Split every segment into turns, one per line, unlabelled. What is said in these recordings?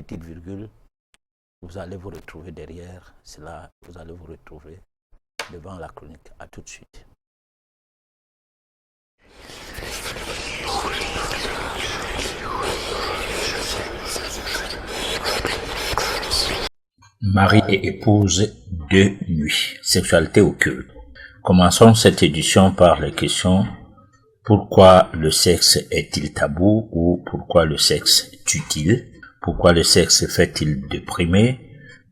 petite virgule, vous allez vous retrouver derrière cela, vous allez vous retrouver devant la chronique. À tout de suite.
Mari et épouse de nuit, sexualité occulte. Commençons cette édition par les questions: pourquoi le sexe est-il tabou ou pourquoi le sexe tue-t-il? Pourquoi le sexe fait-il déprimer?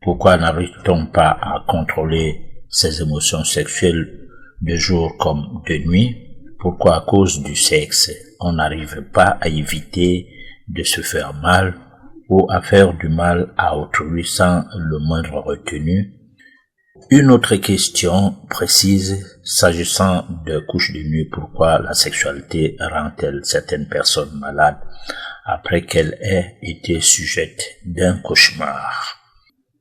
Pourquoi n'arrive-t-on pas à contrôler ses émotions sexuelles de jour comme de nuit? Pourquoi à cause du sexe on n'arrive pas à éviter de se faire mal ou à faire du mal à autrui sans le moindre retenue? Une autre question précise s'agissant de couches de nuit: pourquoi la sexualité rend-elle certaines personnes malades après qu'elles aient été sujettes d'un cauchemar?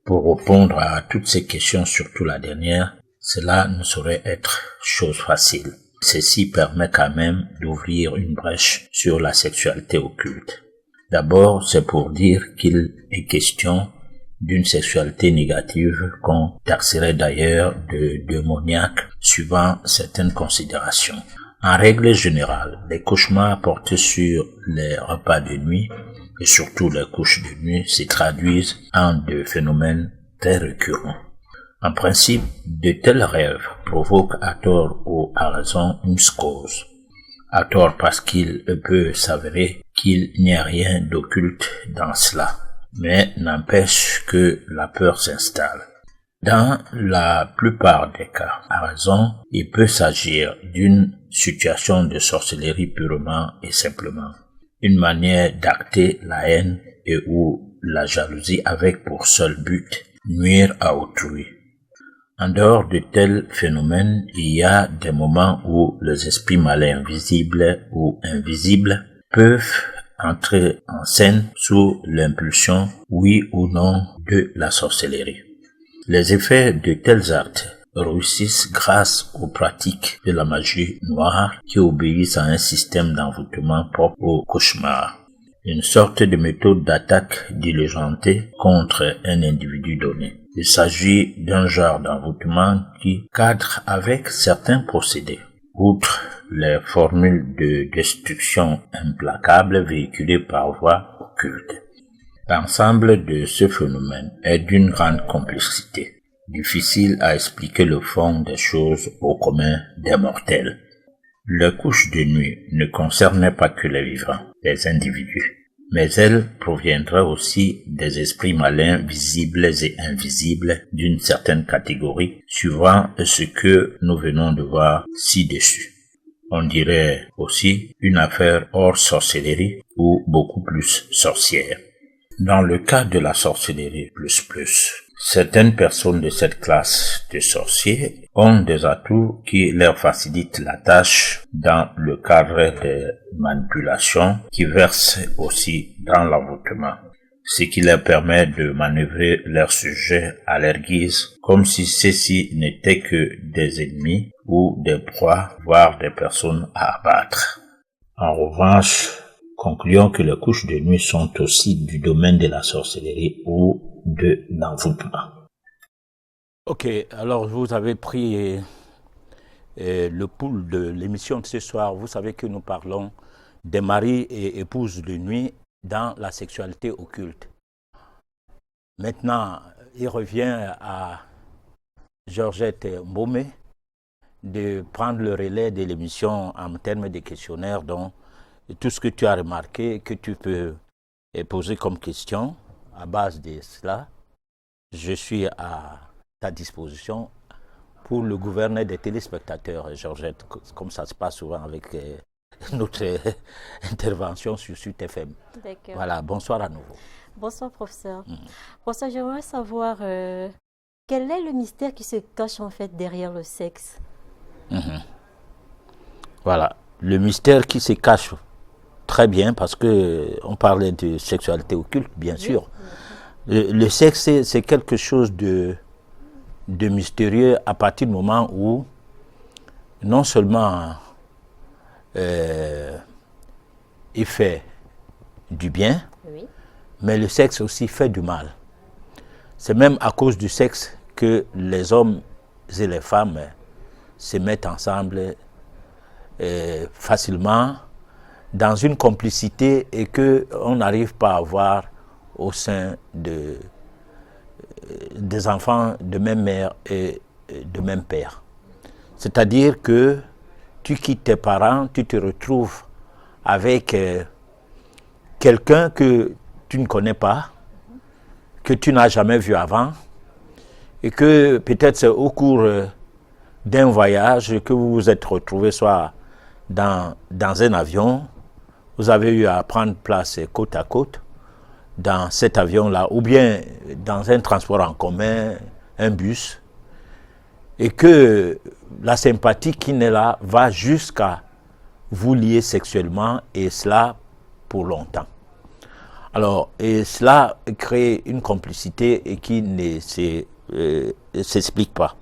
Pour répondre à toutes ces questions, surtout la dernière, cela ne saurait être chose facile. Ceci permet quand même d'ouvrir une brèche sur la sexualité occulte. D'abord, c'est pour dire qu'il est question d'une sexualité négative qu'on taxerait d'ailleurs de démoniaque suivant certaines considérations. En règle générale, les cauchemars portés sur les repas de nuit et surtout les couches de nuit se traduisent en de phénomènes très récurrents. En principe, de tels rêves provoquent à tort ou à raison une psychose. À tort parce qu'il peut s'avérer qu'il n'y a rien d'occulte dans cela, mais n'empêche que la peur s'installe. Dans la plupart des cas, à raison, il peut s'agir d'une situation de sorcellerie purement et simplement, une manière d'acter la haine et ou la jalousie avec pour seul but nuire à autrui. En dehors de tels phénomènes, il y a des moments où les esprits malins visibles ou invisibles peuvent entrer en scène sous l'impulsion, oui ou non, de la sorcellerie. Les effets de tels actes réussissent grâce aux pratiques de la magie noire qui obéissent à un système d'envoûtement propre au cauchemar, une sorte de méthode d'attaque diligentée contre un individu donné. Il s'agit d'un genre d'envoûtement qui cadre avec certains procédés. Outre les formules de destruction implacable véhiculées par voie occulte, l'ensemble de ce phénomène est d'une grande complexité, difficile à expliquer le fond des choses au commun des mortels. Les couches de nuit ne concernaient pas que les vivants, les individus, mais elles proviendraient aussi des esprits malins visibles et invisibles d'une certaine catégorie, suivant ce que nous venons de voir ci-dessus. On dirait aussi une affaire hors sorcellerie ou beaucoup plus sorcière. Dans le cas de la sorcellerie plus, certaines personnes de cette classe de sorciers ont des atouts qui leur facilitent la tâche dans le cadre des manipulations qui versent aussi dans l'envoûtement, ce qui leur permet de manœuvrer leurs sujets à leur guise, comme si ceux-ci n'étaient que des ennemis ou des proies, voire des personnes à abattre. En revanche, concluons que les couches de nuit sont aussi du domaine de la sorcellerie ou de l'envoûtement.
Ok, alors vous avez pris le pouls de l'émission de ce soir. Vous savez que nous parlons des maris et épouses de nuit dans la sexualité occulte. Maintenant, il revient à Georgette Mbomé de prendre le relais de l'émission en termes de questionnaires, dont tout ce que tu as remarqué, que tu peux poser comme question à base de cela, je suis à ta disposition pour le gouverneur des téléspectateurs, Georgette, comme ça se passe souvent avec notre intervention sur Sud FM.
D'accord.
Voilà, bonsoir à nouveau.
Bonsoir, professeur. Professeur, j'aimerais savoir quel est le mystère qui se cache en fait derrière le sexe.
Voilà, le mystère qui se cache très bien, parce que on parlait de sexualité occulte, bien sûr. Le sexe, c'est quelque chose de mystérieux à partir du moment où non seulement il fait du bien,
Oui.
mais le sexe aussi fait du mal. C'est même à cause du sexe que les hommes et les femmes se mettent ensemble facilement dans une complicité et qu'on n'arrive pas à avoir au sein des enfants de même mère et de même père. C'est-à-dire que tu quittes tes parents, tu te retrouves avec quelqu'un que tu ne connais pas, que tu n'as jamais vu avant, et que peut-être c'est au cours d'un voyage que vous vous êtes retrouvés soit dans un avion, vous avez eu à prendre place côte à côte dans cet avion-là, ou bien dans un transport en commun, un bus, et que la sympathie qui naît là va jusqu'à vous lier sexuellement, et cela pour longtemps. Alors, et cela crée une complicité et qui ne s'explique pas.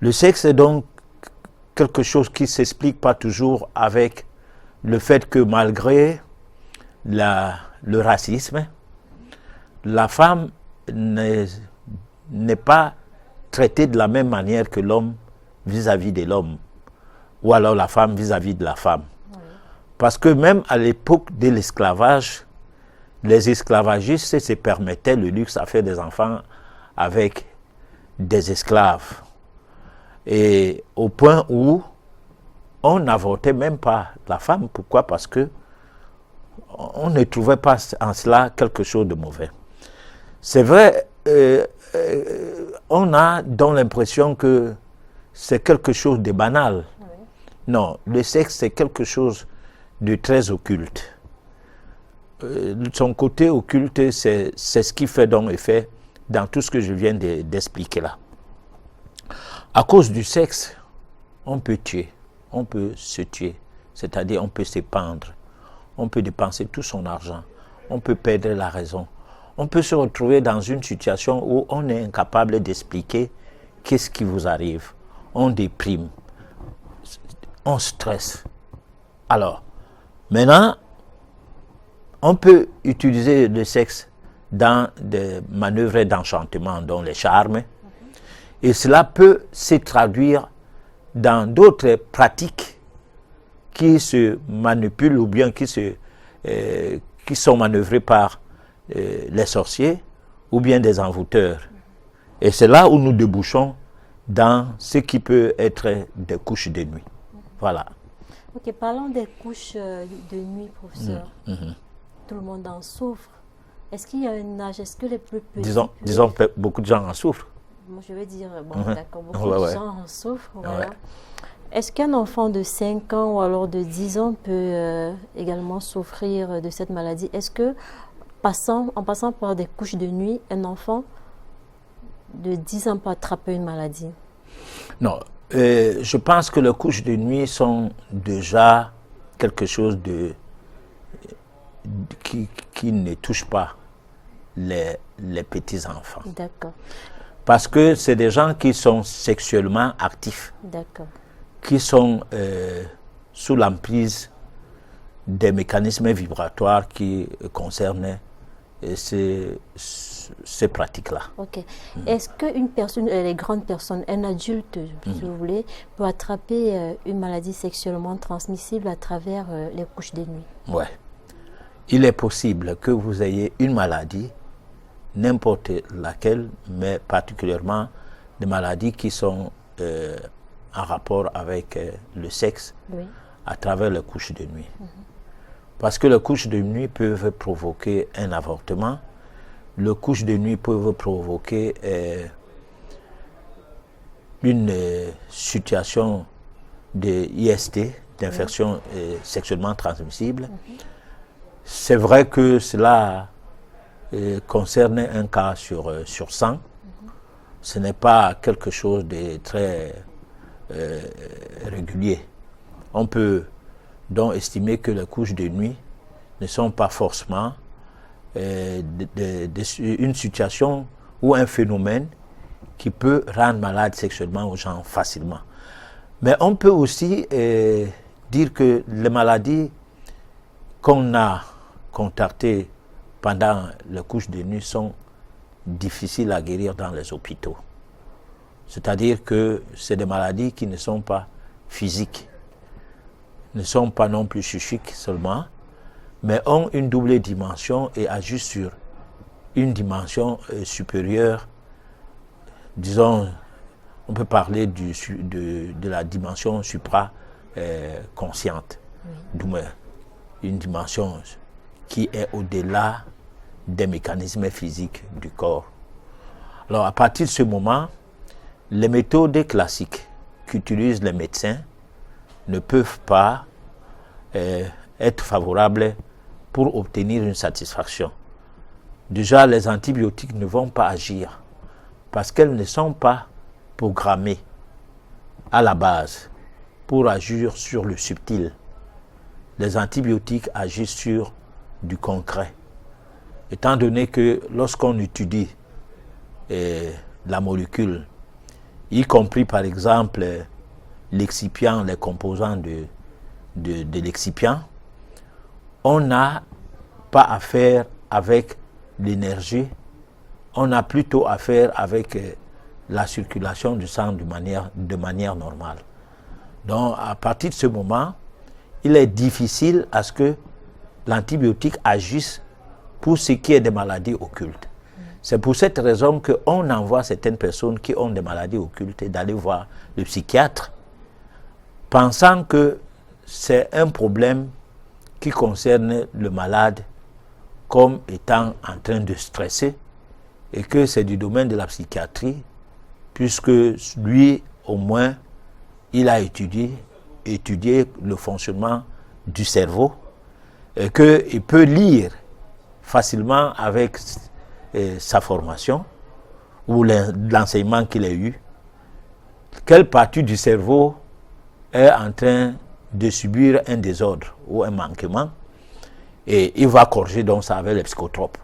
Le sexe est donc quelque chose qui ne s'explique pas toujours avec le fait que malgré le racisme, la femme n'est pas traitée de la même manière que l'homme vis-à-vis de l'homme, ou alors la femme vis-à-vis de la femme. Oui. Parce que même à l'époque de l'esclavage, les esclavagistes se permettaient le luxe à faire des enfants avec des esclaves. Et au point où on n'avortait même pas la femme. Pourquoi? Parce que on ne trouvait pas en cela quelque chose de mauvais. C'est vrai, on a donc l'impression que c'est quelque chose de banal. Oui. Non, le sexe, c'est quelque chose de très occulte. Son côté occulte, c'est ce qui fait donc effet dans tout ce que je viens d'expliquer là. À cause du sexe, on peut tuer, on peut se tuer, c'est-à-dire on peut se pendre, on peut dépenser tout son argent, on peut perdre la raison, on peut se retrouver dans une situation où on est incapable d'expliquer qu'est-ce qui vous arrive, on déprime, on stresse. Alors, maintenant, on peut utiliser le sexe dans des manœuvres d'enchantement, dont les charmes, et cela peut se traduire dans d'autres pratiques qui se manipulent ou bien qui sont manœuvrées par les sorciers ou bien des envoûteurs. Et c'est là où nous débouchons dans ce qui peut être des couches de nuit. Voilà.
Ok, parlons des couches de nuit, professeur. Tout le monde en souffre. Est-ce qu'il y a un âge? Est-ce que les plus petits...
Disons que beaucoup de gens en souffrent.
Moi, je vais dire, bon, d'accord, beaucoup de gens en souffrent. Voilà. Est-ce qu'un enfant de 5 ans ou alors de 10 ans peut également souffrir de cette maladie? Est-ce que, en passant par des couches de nuit, un enfant de 10 ans peut attraper une maladie?
Non. Je pense que les couches de nuit sont déjà quelque chose qui ne touche pas les petits-enfants.
D'accord.
Parce que c'est des gens qui sont sexuellement actifs. D'accord. Qui sont sous l'emprise des mécanismes vibratoires qui concernent ces pratiques-là.
Ok. Est-ce qu'une personne, les grandes personnes, un adulte, si vous voulez, peut attraper une maladie sexuellement transmissible à travers les couches de nuit?
Oui. Il est possible que vous ayez une maladie, n'importe laquelle, mais particulièrement des maladies qui sont en rapport avec le sexe, oui, à travers les couches de nuit. Parce que les couches de nuit peuvent provoquer un avortement, les couches de nuit peuvent provoquer une situation de IST, d'infection sexuellement transmissible. C'est vrai que cela concerne un cas sur 100. Ce n'est pas quelque chose de très régulier. On peut donc estimer que les couches de nuit ne sont pas forcément une situation ou un phénomène qui peut rendre malade sexuellement aux gens facilement. Mais on peut aussi dire que les maladies qu'on a contactées pendant les couches de nuit sont difficiles à guérir dans les hôpitaux. C'est-à-dire que c'est des maladies qui ne sont pas physiques, ne sont pas non plus psychiques seulement, mais ont une double dimension et agissent sur une dimension supérieure. Disons, on peut parler de la dimension supra-consciente, une dimension qui est au-delà des mécanismes physiques du corps. Alors, à partir de ce moment, les méthodes classiques qu'utilisent les médecins ne peuvent pas être favorables pour obtenir une satisfaction. Déjà, les antibiotiques ne vont pas agir parce qu'elles ne sont pas programmées à la base pour agir sur le subtil. Les antibiotiques agissent sur du concret. Étant donné que lorsqu'on étudie la molécule, y compris par exemple l'excipient, les composants de l'excipient, on n'a pas affaire avec l'énergie, on a plutôt affaire avec la circulation du sang de manière normale. Donc à partir de ce moment, il est difficile à ce que l'antibiotique agisse pour ce qui est des maladies occultes. C'est pour cette raison qu'on envoie certaines personnes qui ont des maladies occultes d'aller voir le psychiatre, pensant que c'est un problème qui concerne le malade comme étant en train de stresser et que c'est du domaine de la psychiatrie, puisque lui, au moins, il a étudié le fonctionnement du cerveau et qu'il peut lire facilement avec sa formation ou l'enseignement qu'il a eu, quelle partie du cerveau est en train de subir un désordre ou un manquement, et il va corriger donc ça avec les psychotropes,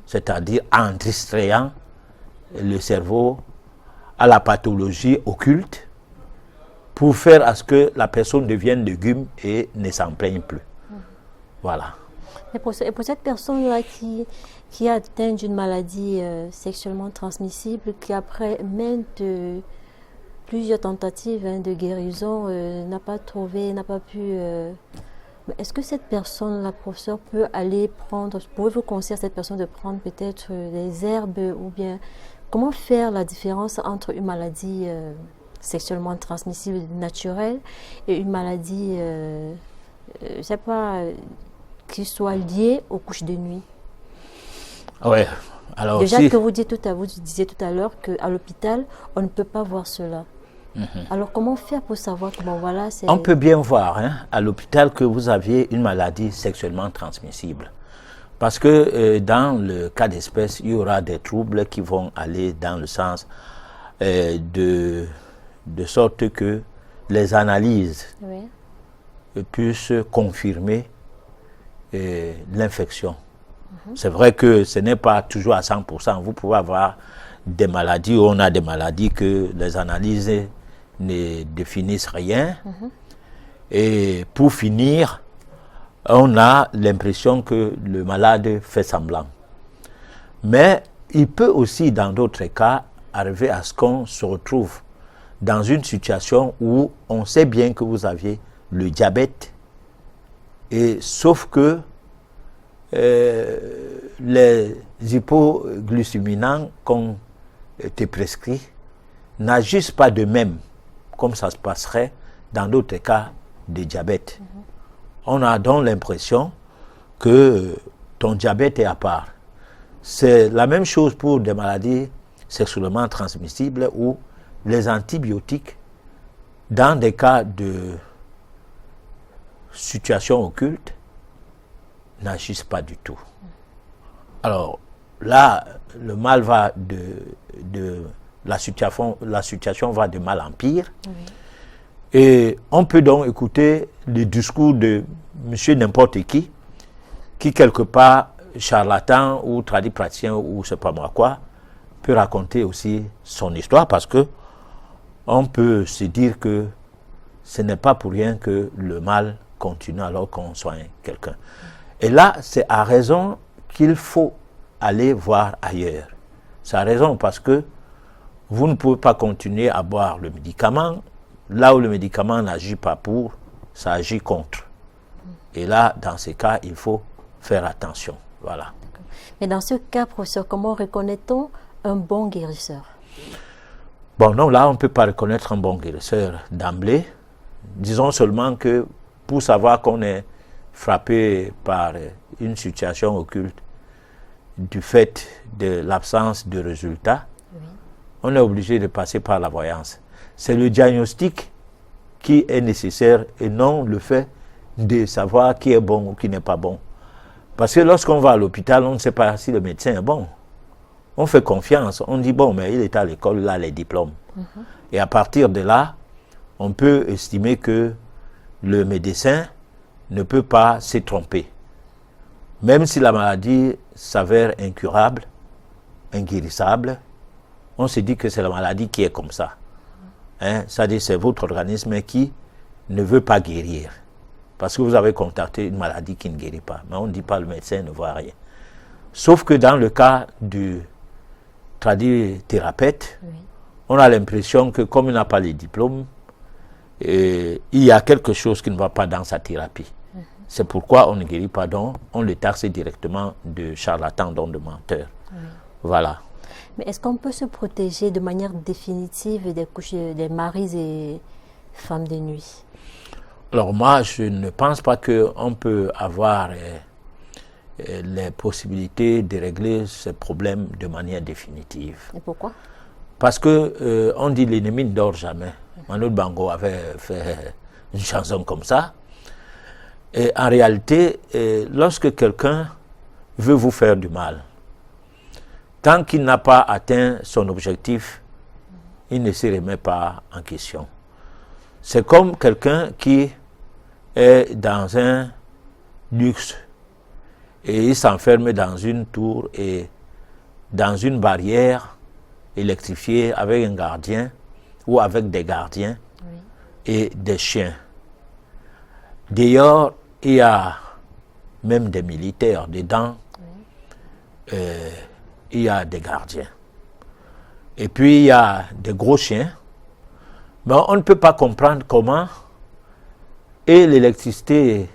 c'est-à-dire en distrayant le cerveau à la pathologie occulte pour faire à ce que la personne devienne légume et ne s'en plaigne plus. Voilà.
Et pour cette personne-là qui a atteint d'une maladie sexuellement transmissible, qui après plusieurs tentatives de guérison n'a pas pu... Est-ce que cette personne, la professeure, peut aller prendre... Pouvez-vous conseiller à cette personne de prendre peut-être des herbes ou bien... Comment faire la différence entre une maladie sexuellement transmissible naturelle et une maladie, je ne sais pas, qui soit liée aux couches de nuit?
Ouais. Alors
déjà que vous disiez tout à l'heure qu'à l'hôpital, on ne peut pas voir cela. Alors comment faire pour savoir comment voilà c'est...
On peut bien voir à l'hôpital que vous aviez une maladie sexuellement transmissible. Parce que dans le cas d'espèce, il y aura des troubles qui vont aller dans le sens de sorte que les analyses puissent confirmer l'infection. C'est vrai que ce n'est pas toujours à 100%. Vous pouvez avoir des maladies où on a des maladies que les analyses ne définissent rien. Et pour finir, on a l'impression que le malade fait semblant. Mais il peut aussi, dans d'autres cas, arriver à ce qu'on se retrouve dans une situation où on sait bien que vous aviez le diabète, et sauf que les hypoglycéminants qu'on te prescrit n'agissent pas de même comme ça se passerait dans d'autres cas de diabète. On a donc l'impression que ton diabète est à part. C'est la même chose pour des maladies sexuellement transmissibles où les antibiotiques, dans des cas de situation occulte, n'agissent pas du tout. Alors là, le mal va la situation va de mal en pire. Et on peut donc écouter le discours de monsieur n'importe qui quelque part, charlatan ou tradipraticien ou je ne sais pas moi quoi, peut raconter aussi son histoire, parce que on peut se dire que ce n'est pas pour rien que le mal continue alors qu'on soigne quelqu'un. Et là, c'est à raison qu'il faut aller voir ailleurs. Ça a raison, parce que vous ne pouvez pas continuer à boire le médicament. Là où le médicament n'agit pas pour, ça agit contre. Et là, dans ces cas, il faut faire attention. Voilà.
Mais dans ce cas, professeur, comment reconnaît-on un bon guérisseur?
Bon, non, là, on ne peut pas reconnaître un bon guérisseur d'emblée. Disons seulement que pour savoir qu'on est frappé par une situation occulte du fait de l'absence de résultats, on est obligé de passer par la voyance. C'est le diagnostic qui est nécessaire et non le fait de savoir qui est bon ou qui n'est pas bon. Parce que lorsqu'on va à l'hôpital, on ne sait pas si le médecin est bon. On fait confiance, on dit bon, mais il est à l'école, là, les diplômes. Et à partir de là, on peut estimer que le médecin ne peut pas se tromper. Même si la maladie s'avère incurable, inguérissable, on se dit que c'est la maladie qui est comme ça. C'est-à-dire c'est votre organisme qui ne veut pas guérir. Parce que vous avez contacté une maladie qui ne guérit pas. Mais on ne dit pas le médecin ne voit rien. Sauf que dans le cas du tradithérapeute, on a l'impression que comme il n'a pas les diplômes, il y a quelque chose qui ne va pas dans sa thérapie. C'est pourquoi on ne guérit pas, donc on le taxe directement de charlatan, donc de menteur. Voilà.
Mais est-ce qu'on peut se protéger de manière définitive des maris et femmes de nuit?
Alors moi, je ne pense pas qu'on peut avoir les possibilités de régler ce problème de manière définitive.
Et pourquoi?
Parce que on dit l'ennemi ne dort jamais. Manu Bango avait fait une chanson comme ça. Et en réalité, lorsque quelqu'un veut vous faire du mal, tant qu'il n'a pas atteint son objectif, il ne se remet pas en question. C'est comme quelqu'un qui est dans un luxe et il s'enferme dans une tour et dans une barrière électrifiée avec un gardien ou avec des gardiens et des chiens. D'ailleurs, il y a même des militaires dedans, il y a des gardiens. Et puis il y a des gros chiens. Mais on ne peut pas comprendre comment et l'électricité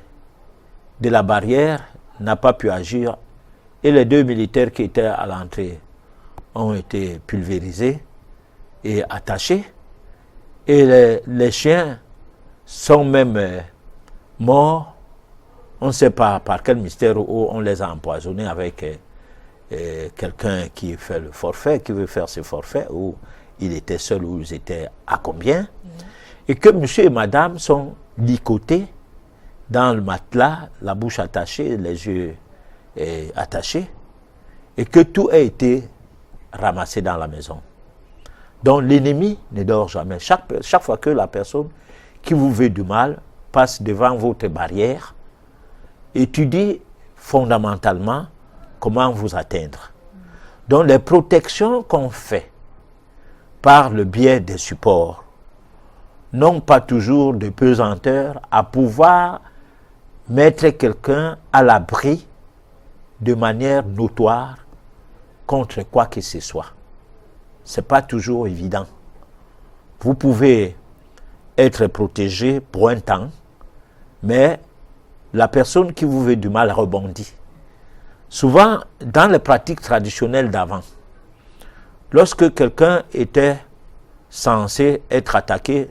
de la barrière n'a pas pu agir et les deux militaires qui étaient à l'entrée ont été pulvérisés et attachés et les chiens sont même morts. On ne sait pas par quel mystère où on les a empoisonnés avec quelqu'un qui fait le forfait, qui veut faire ce forfait, ou il était seul ou ils étaient à combien, et que monsieur et madame sont licotés dans le matelas, la bouche attachée, les yeux attachés, et que tout a été ramassé dans la maison. Donc l'ennemi ne dort jamais. Chaque fois que la personne qui vous veut du mal passe devant votre barrière, étudie fondamentalement comment vous atteindre. Donc les protections qu'on fait par le biais des supports n'ont pas toujours de pesanteur à pouvoir mettre quelqu'un à l'abri de manière notoire contre quoi que ce soit. Ce n'est pas toujours évident. Vous pouvez être protégé pour un temps, mais la personne qui vous veut du mal rebondit. Souvent, dans les pratiques traditionnelles d'avant, lorsque quelqu'un était censé être attaqué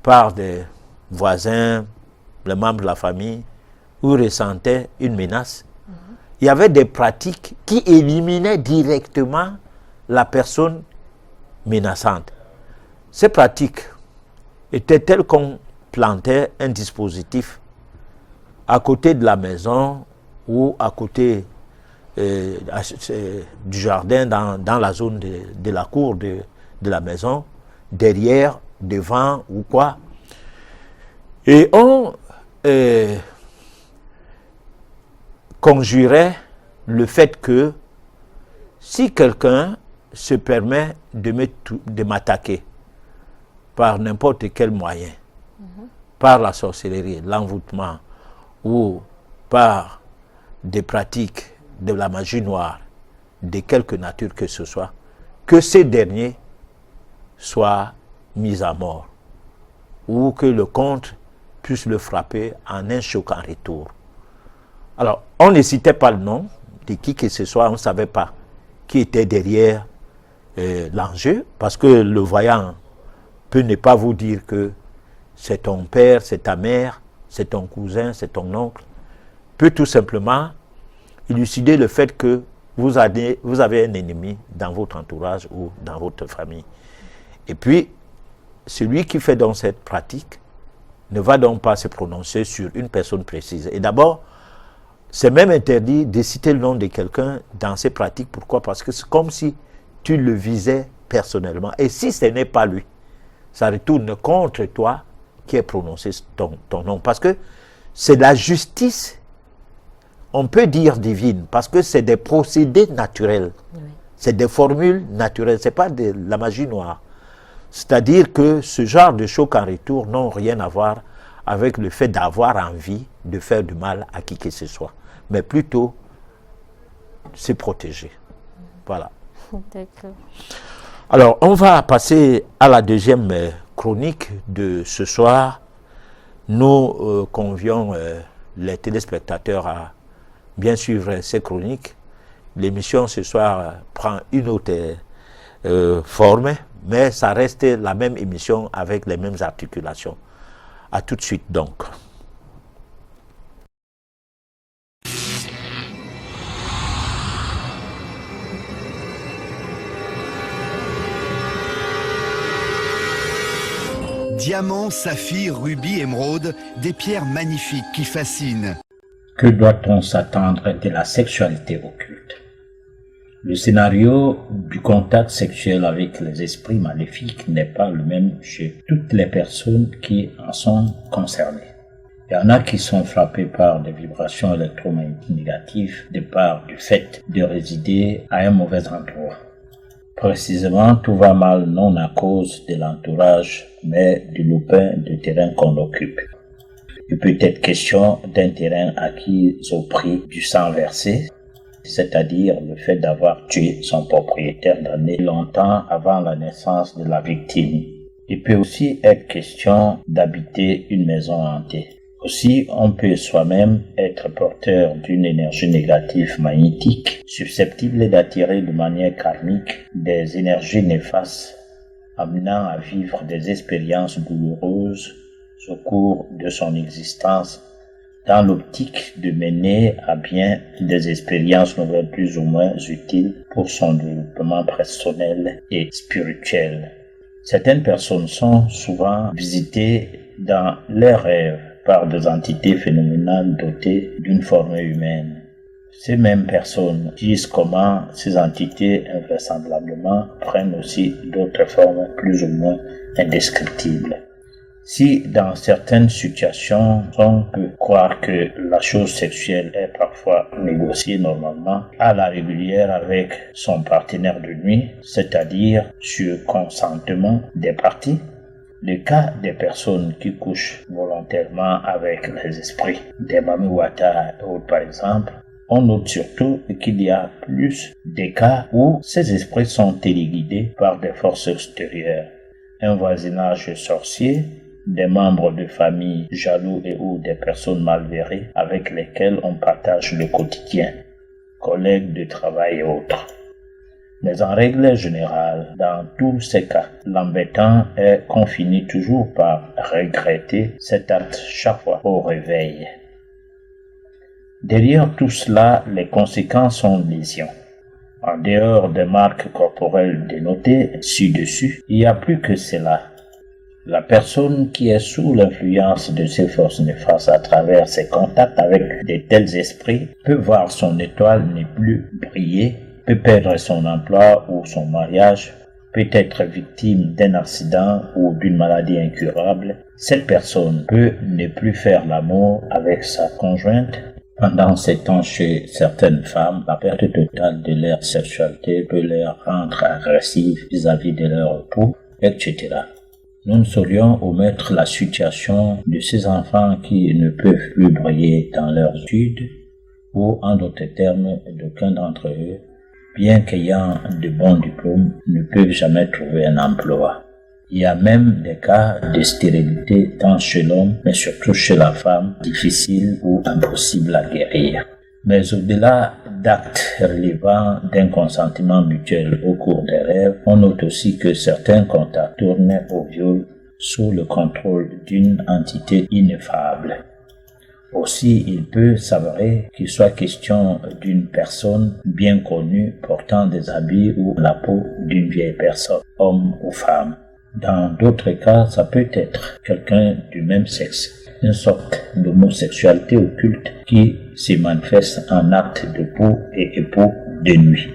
par des voisins, les membres de la famille, ou ressentait une menace, il y avait des pratiques qui éliminaient directement la personne menaçante. Ces pratiques étaient telles qu'on plantait un dispositif à côté de la maison ou à côté du jardin, dans la zone de la cour de la maison, derrière, devant ou quoi. Et on conjurait le fait que si quelqu'un se permet de m'attaquer par n'importe quel moyen, par la sorcellerie, l'envoûtement ou par des pratiques de la magie noire, de quelque nature que ce soit, que ces derniers soient mis à mort ou que le comte puisse le frapper en un choc en retour. Alors, on ne citait pas le nom de qui que ce soit, on ne savait pas qui était derrière l'enjeu, parce que le voyant peut ne pas vous dire que c'est ton père, c'est ta mère, c'est ton cousin, c'est ton oncle, peut tout simplement élucider le fait que vous avez un ennemi dans votre entourage ou dans votre famille. Et puis, celui qui fait donc cette pratique ne va donc pas se prononcer sur une personne précise. Et d'abord, c'est même interdit de citer le nom de quelqu'un dans ces pratiques. Pourquoi? Parce que c'est comme si tu le visais personnellement. Et si ce n'est pas lui, ça retourne contre toi qui est prononcé ton nom. Parce que c'est la justice, on peut dire divine, parce que c'est des procédés naturels. Oui. C'est des formules naturelles, ce n'est pas de la magie noire. C'est-à-dire que ce genre de choc en retour n'ont rien à voir avec le fait d'avoir envie de faire du mal à qui que ce soit, mais plutôt se protéger. Voilà.
D'accord.
Alors, on va passer à la deuxième chronique de ce soir. Nous convions les téléspectateurs à bien suivre ces chroniques. L'émission ce soir prend une autre forme, mais ça reste la même émission avec les mêmes articulations. À tout de suite donc.
Diamants, saphirs, rubis, émeraudes, des pierres magnifiques qui fascinent.
Que doit-on s'attendre de la sexualité occulte? Le scénario du contact sexuel avec les esprits maléfiques n'est pas le même chez toutes les personnes qui en sont concernées. Il y en a qui sont frappés par des vibrations électromagnétiques négatives de part du fait de résider à un mauvais endroit. Précisément, tout va mal non à cause de l'entourage, mais du lopin de terrain qu'on occupe. Il peut être question d'un terrain acquis au prix du sang versé, c'est-à-dire le fait d'avoir tué son propriétaire d'années longtemps avant la naissance de la victime. Il peut aussi être question d'habiter une maison hantée. Aussi, on peut soi-même être porteur d'une énergie négative magnétique, susceptible d'attirer de manière karmique des énergies néfastes, amenant à vivre des expériences douloureuses au cours de son existence, dans l'optique de mener à bien des expériences nouvelles plus ou moins utiles pour son développement personnel et spirituel. Certaines personnes sont souvent visitées dans leurs rêves par des entités phénoménales dotées d'une forme humaine. Ces mêmes personnes disent comment ces entités invraisemblablement prennent aussi d'autres formes plus ou moins indescriptibles. Si dans certaines situations, on peut croire que la chose sexuelle est parfois négociée normalement à la régulière avec son partenaire de nuit, c'est-à-dire sur consentement des parties, le cas des personnes qui couchent volontairement avec les esprits des Mamiwata par exemple, on note surtout qu'il y a plus de cas où ces esprits sont téléguidés par des forces extérieures. Un voisinage sorcier, des membres de famille jaloux et ou des personnes malverrées avec lesquelles on partage le quotidien, collègues de travail et autres. Mais en règle générale, dans tous ces cas, l'embêtant est qu'on finit toujours par regretter cet acte chaque fois au réveil. Derrière tout cela, les conséquences sont lésions. En dehors des marques corporelles dénotées ci-dessus, il n'y a plus que cela. La personne qui est sous l'influence de ces forces néfastes à travers ses contacts avec de tels esprits peut voir son étoile ne plus briller, peut perdre son emploi ou son mariage, peut être victime d'un accident ou d'une maladie incurable. Cette personne peut ne plus faire l'amour avec sa conjointe. Pendant ces temps, chez certaines femmes, la perte totale de leur sexualité peut les rendre agressives vis-à-vis de leur époux, etc. Nous ne saurions omettre la situation de ces enfants qui ne peuvent plus briller dans leurs études, ou en d'autres termes, d'aucuns d'entre eux, bien qu'ayant de bons diplômes, ne peuvent jamais trouver un emploi. Il y a même des cas de stérilité tant chez l'homme, mais surtout chez la femme, difficiles ou impossibles à guérir. Mais au-delà d'actes relevant d'un consentement mutuel au cours des rêves, on note aussi que certains contacts tournent au viol sous le contrôle d'une entité ineffable. Aussi, il peut s'avérer qu'il soit question d'une personne bien connue portant des habits ou la peau d'une vieille personne, homme ou femme. Dans d'autres cas, ça peut être quelqu'un du même sexe, une sorte d'homosexualité occulte qui se manifeste en actes de peau et époux de nuit.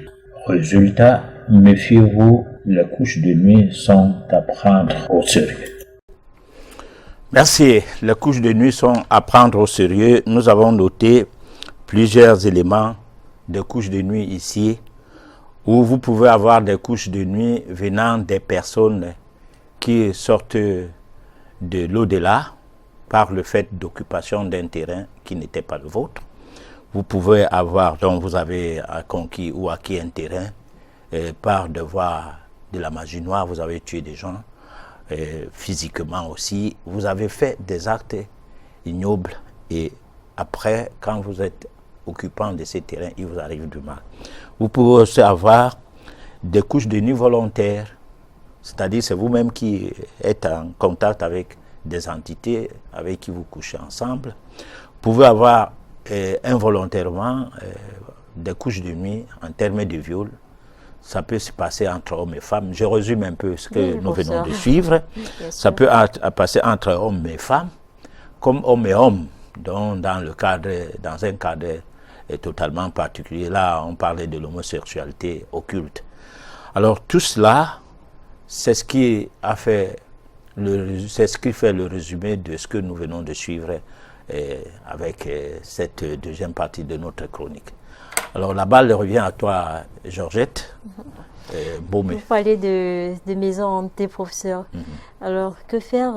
Résultat, méfiez-vous, les couches de nuit sont à prendre au sérieux.
Merci. Les couches de nuit sont à prendre au sérieux. Nous avons noté plusieurs éléments de couches de nuit ici, où vous pouvez avoir des couches de nuit venant des personnes qui sortent de l'au-delà par le fait d'occupation d'un terrain qui n'était pas le vôtre. Vous pouvez avoir, donc vous avez conquis ou acquis un terrain par devoir de la magie noire, vous avez tué des gens, physiquement aussi, vous avez fait des actes ignobles et après, quand vous êtes occupant de ces terrains, il vous arrive du mal. Vous pouvez aussi avoir des couches de nuit volontaires, c'est-à-dire c'est vous-même qui êtes en contact avec des entités avec qui vous couchez ensemble. Vous pouvez avoir involontairement des couches de nuit en termes de viol. Ça peut se passer entre hommes et femmes. Je résume un peu ce que nous venons de suivre. Ça peut passer entre hommes et femmes, comme hommes et hommes, donc dans un cadre totalement particulier. Là, on parlait de l'homosexualité occulte. Alors tout cela, c'est ce qui fait le résumé de ce que nous venons de suivre avec cette deuxième partie de notre chronique. Alors la balle revient à toi, Georgette. Baumé.
Vous parlez de maisons hantées, professeur. Alors que faire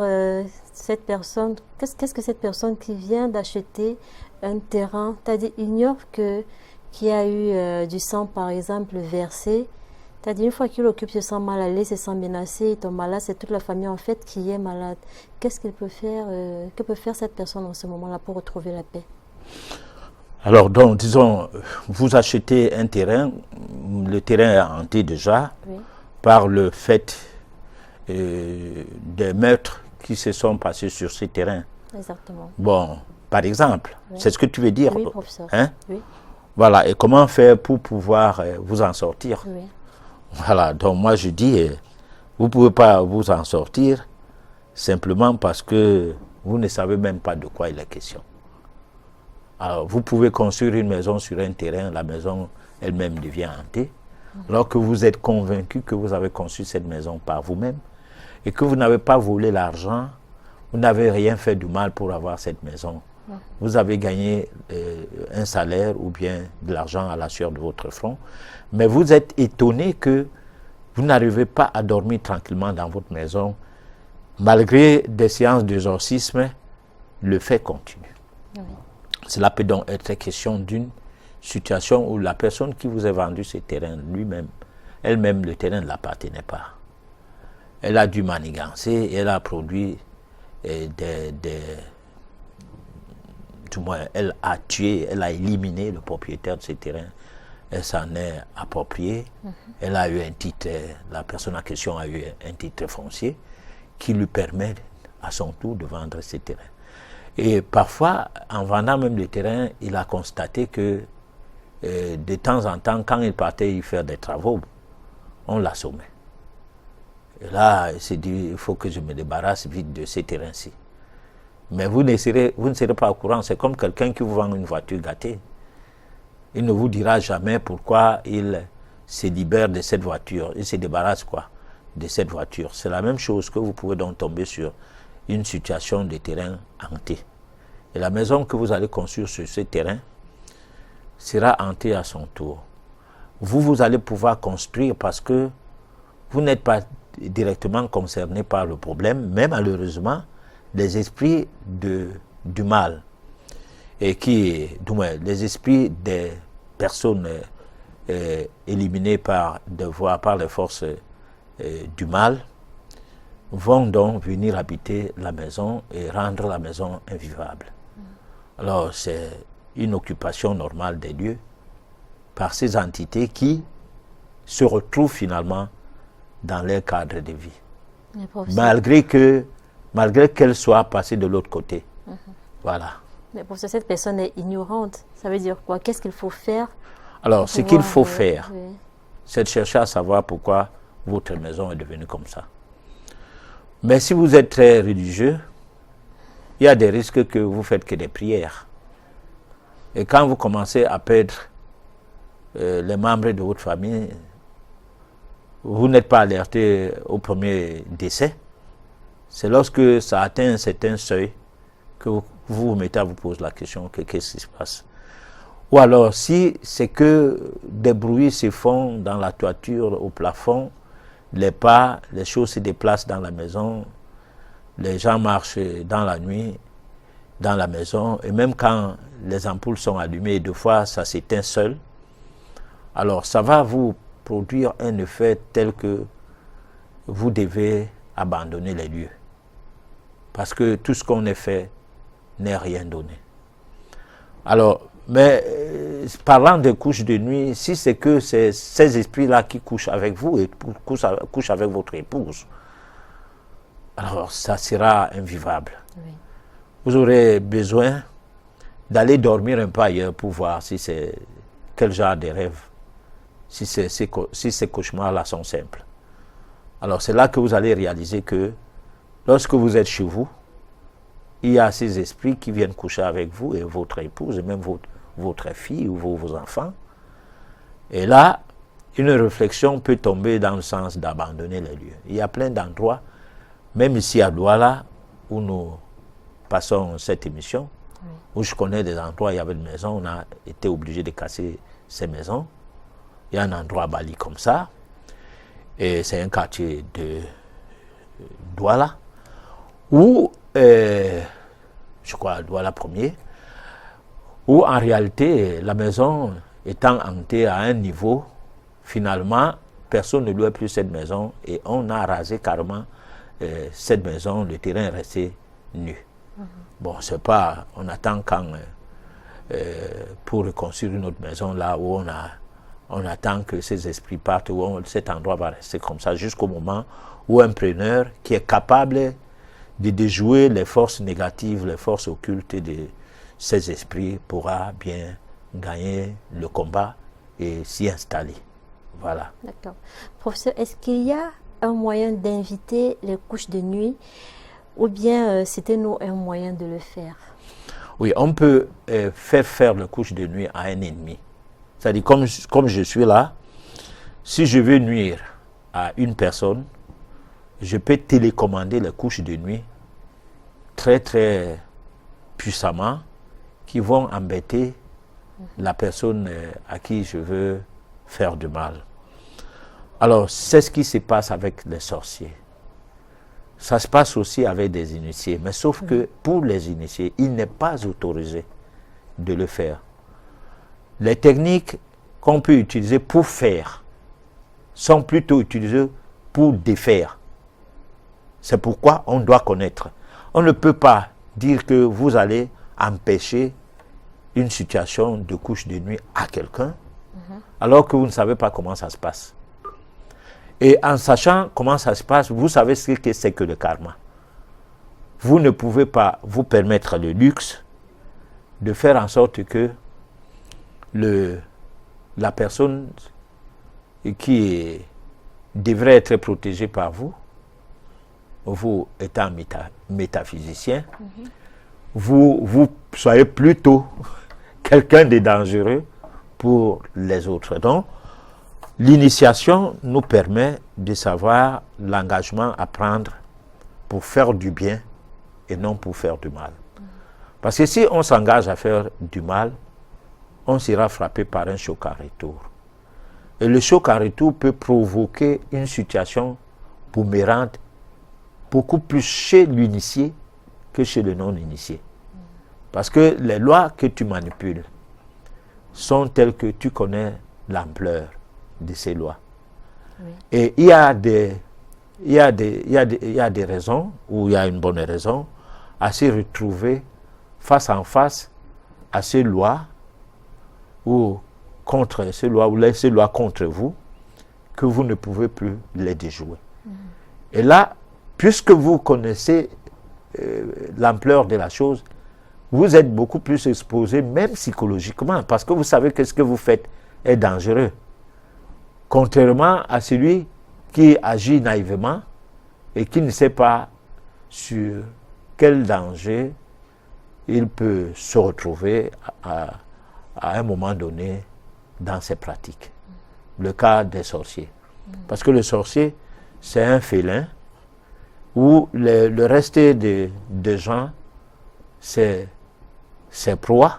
cette personne, qu'est-ce que cette personne qui vient d'acheter un terrain, c'est-à-dire ignore qu'il y a eu du sang par exemple versé. C'est-à-dire, une fois qu'il occupe, se sent mal à l'aise, se sent menacé, il tombe malade, c'est toute la famille en fait qui est malade. Qu'est-ce qu'il peut faire, que peut faire cette personne en ce moment-là pour retrouver la paix?
Alors, donc, disons, vous achetez un terrain, le terrain est hanté déjà, par le fait des meurtres qui se sont passés sur ce terrain.
Exactement.
Bon, par exemple, c'est ce que tu veux dire?
Oui, professeur.
Hein?
Oui.
Voilà, et comment faire pour pouvoir vous en sortir?
Oui.
Voilà, donc moi je dis, vous ne pouvez pas vous en sortir simplement parce que vous ne savez même pas de quoi il est question. Alors, vous pouvez construire une maison sur un terrain, la maison elle-même devient hantée, alors que vous êtes convaincu que vous avez conçu cette maison par vous-même et que vous n'avez pas volé l'argent, vous n'avez rien fait du mal pour avoir cette maison. Vous avez gagné un salaire ou bien de l'argent à la sueur de votre front, mais vous êtes étonné que vous n'arrivez pas à dormir tranquillement dans votre maison. Malgré des séances d'exorcisme, le fait continue. Oui. Cela peut donc être question d'une situation où la personne qui vous a vendu ce terrain, elle-même, le terrain ne l'appartenait pas. Elle a dû manigancer et elle a produit du moins, elle a tué, elle a éliminé le propriétaire de ce terrain. Elle s'en est appropriée. Elle a eu un titre, la personne en question a eu un titre foncier qui lui permet à son tour de vendre ce terrain. Et parfois, en vendant même le terrain, il a constaté que de temps en temps, quand il partait y faire des travaux, on l'assommait. Et là, il s'est dit, il faut que je me débarrasse vite de ce terrain-ci. Mais vous ne serez pas au courant. C'est comme quelqu'un qui vous vend une voiture gâtée. Il ne vous dira jamais pourquoi il se libère de cette voiture. Il se débarrasse de cette voiture. C'est la même chose que vous pouvez donc tomber sur une situation de terrain hanté. Et la maison que vous allez construire sur ce terrain sera hantée à son tour. Vous allez pouvoir construire parce que vous n'êtes pas directement concerné par le problème, mais malheureusement, les esprits du mal et les esprits des personnes éliminées par les forces du mal vont donc venir habiter la maison et rendre la maison invivable. Alors c'est une occupation normale des lieux par ces entités qui se retrouvent finalement dans leur cadre de vie. Malgré qu'elles soient passées de l'autre côté. Voilà.
Mais pour cette personne est ignorante. Ça veut dire quoi? Qu'est-ce qu'il faut faire?
Alors, ce qu'il faut faire, c'est de chercher à savoir pourquoi votre maison est devenue comme ça. Mais si vous êtes très religieux, il y a des risques que vous faites que des prières. Et quand vous commencez à perdre les membres de votre famille, vous n'êtes pas alerté au premier décès. C'est lorsque ça atteint un certain seuil que vous vous mettez à vous poser la question que qu'est-ce qui se passe. Ou alors, si c'est que des bruits se font dans la toiture, au plafond, les pas, les choses se déplacent dans la maison, les gens marchent dans la nuit, dans la maison, et même quand les ampoules sont allumées, deux fois ça s'éteint seul, alors ça va vous produire un effet tel que vous devez abandonner les lieux. Parce que tout ce qu'on a fait n'est rien donné. Alors, mais parlant de couches de nuit, si c'est que c'est ces esprits-là qui couchent avec vous et couchent avec votre épouse, alors ça sera invivable. Oui. Vous aurez besoin d'aller dormir un peu ailleurs pour voir si c'est quel genre de rêve, si ces cauchemars-là sont simples. Alors c'est là que vous allez réaliser que lorsque vous êtes chez vous, il y a ces esprits qui viennent coucher avec vous et votre épouse et même votre fille ou vos enfants. Et là, une réflexion peut tomber dans le sens d'abandonner les lieux. Il y a plein d'endroits, même ici à Douala, où nous passons cette émission, où je connais des endroits, il y avait une maison, on a été obligé de casser ces maisons. Il y a un endroit à Bali comme ça, et c'est un quartier de Douala, où, je crois, Douala premier, où en réalité, la maison étant hantée à un niveau, finalement, personne ne louait plus cette maison, et on a rasé carrément cette maison, le terrain est resté nu. Bon, c'est pas, on attend quand, pour reconstruire une autre maison là où on attend que ces esprits partent, où cet endroit va rester comme ça jusqu'au moment où un preneur qui est capable de déjouer les forces négatives, les forces occultes de ces esprits pourra bien gagner le combat et s'y installer. Voilà.
D'accord. Professeur, est-ce qu'il y a un moyen d'inviter les couches de nuit ou bien c'était nous un moyen de le faire?
Oui, on peut faire le couche de nuit à un ennemi. C'est-à-dire, comme je suis là, si je veux nuire à une personne, je peux télécommander les couches de nuit très très puissamment qui vont embêter la personne à qui je veux faire du mal. Alors, c'est ce qui se passe avec les sorciers. Ça se passe aussi avec des initiés, mais sauf que pour les initiés, il n'est pas autorisé de le faire. Les techniques qu'on peut utiliser pour faire sont plutôt utilisées pour défaire. C'est pourquoi on doit connaître. On ne peut pas dire que vous allez empêcher une situation de couche de nuit à quelqu'un alors que vous ne savez pas comment ça se passe. Et en sachant comment ça se passe, vous savez ce que c'est que le karma. Vous ne pouvez pas vous permettre le luxe de faire en sorte que la personne qui devrait être protégée par vous, vous étant métaphysicien, vous soyez plutôt quelqu'un de dangereux pour les autres. Donc, l'initiation nous permet de savoir l'engagement à prendre pour faire du bien et non pour faire du mal. Parce que si on s'engage à faire du mal, on sera frappé par un choc à retour. Et le choc à retour peut provoquer une situation boumérante beaucoup plus chez l'initié que chez le non-initié. Parce que les lois que tu manipules sont telles que tu connais l'ampleur de ces lois. Oui. Et il y a des raisons, ou il y a une bonne raison, à se retrouver face en face à ces lois, ou contre ces lois, ou ces lois contre vous, que vous ne pouvez plus les déjouer. Et là, puisque vous connaissez l'ampleur de la chose, vous êtes beaucoup plus exposé, même psychologiquement, parce que vous savez que ce que vous faites est dangereux. Contrairement à celui qui agit naïvement et qui ne sait pas sur quel danger il peut se retrouver à un moment donné dans ses pratiques. Le cas des sorciers. Parce que le sorcier, c'est un félin où le reste des gens, c'est proie.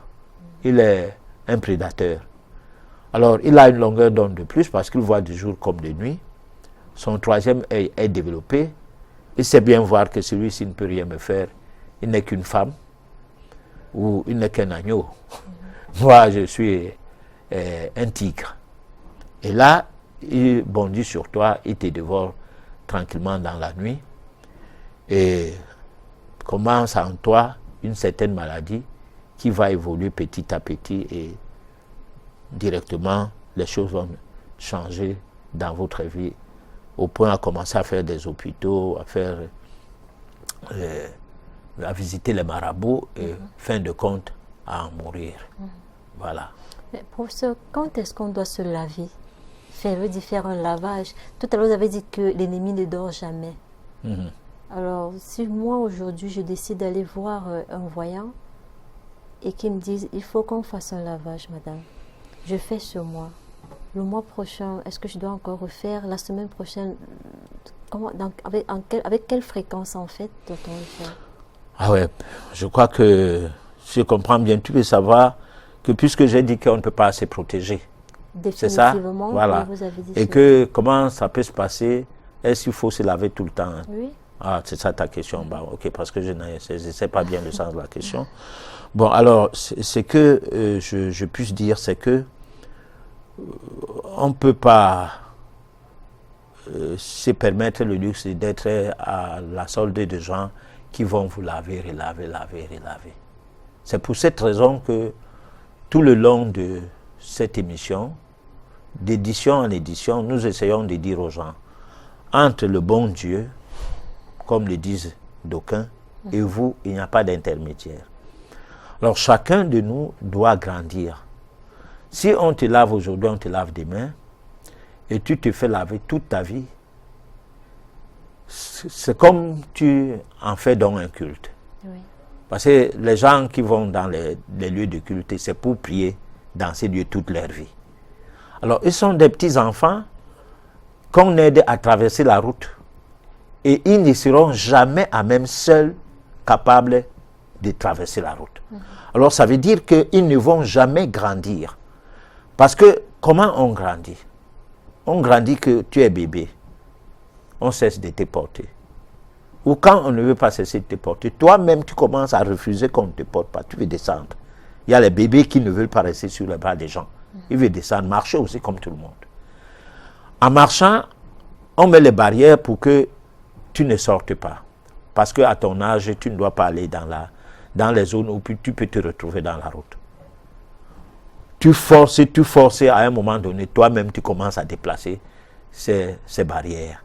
Il est un prédateur. Alors, il a une longueur d'onde de plus parce qu'il voit du jour comme de nuit. Son troisième œil est développé. Il sait bien voir que celui-ci ne peut rien me faire. Il n'est qu'une femme ou il n'est qu'un agneau. Moi, je suis un tigre. Et là, il bondit sur toi, il te dévore tranquillement dans la nuit et commence en toi une certaine maladie qui va évoluer petit à petit et directement les choses vont changer dans votre vie au point à commencer à faire des hôpitaux, à visiter les marabouts et fin de compte à en mourir. Voilà.
Mais professeur, quand est-ce qu'on doit se laver? Faire un lavage. Tout à l'heure, vous avez dit que l'ennemi ne dort jamais. Alors, si moi, aujourd'hui, je décide d'aller voir un voyant et qu'il me dise, il faut qu'on fasse un lavage, madame. Je fais sur moi. Le mois prochain, est-ce que je dois encore refaire? La semaine prochaine, avec quelle fréquence, en fait, doit-on le faire?
Ah ouais, je crois que, si je comprends bien, tu veux savoir que puisque j'ai dit qu'on ne peut pas se protéger, c'est ça, voilà.
Vous avez dit
et que comment ça peut se passer? Est-ce qu'il faut se laver tout le temps?
Oui.
Ah, c'est ça ta question. Bah, ok, parce que je ne sais pas bien le sens de la question. Bon, alors, c'est que je puisse dire, c'est que on ne peut pas se permettre le luxe d'être à la solde de gens qui vont vous laver, relaver, laver, relaver. C'est pour cette raison que tout le long de cette émission, d'édition en édition, nous essayons de dire aux gens, entre le bon Dieu, comme le disent d'aucuns, et vous, il n'y a pas d'intermédiaire. Alors chacun de nous doit grandir. Si on te lave aujourd'hui, on te lave demain, et tu te fais laver toute ta vie, c'est comme tu en fais donc un culte. Oui. Parce que les gens qui vont dans les lieux de culte, c'est pour prier dans ces lieux toute leur vie. Alors, ils sont des petits-enfants qu'on aide à traverser la route. Et ils ne seront jamais à même seuls capables de traverser la route. Alors, ça veut dire qu'ils ne vont jamais grandir. Parce que, comment on grandit? On grandit que tu es bébé. On cesse de te porter. Ou quand on ne veut pas cesser de te porter, toi-même, tu commences à refuser qu'on ne te porte pas. Tu veux descendre. Il y a les bébés qui ne veulent pas rester sur les bras des gens. Ils veulent descendre, marcher aussi comme tout le monde. En marchant, on met les barrières pour que tu ne sortes pas. Parce qu'à ton âge, tu ne dois pas aller dans les zones où tu peux te retrouver dans la route. Tu forces, à un moment donné, toi-même, tu commences à déplacer ces barrières.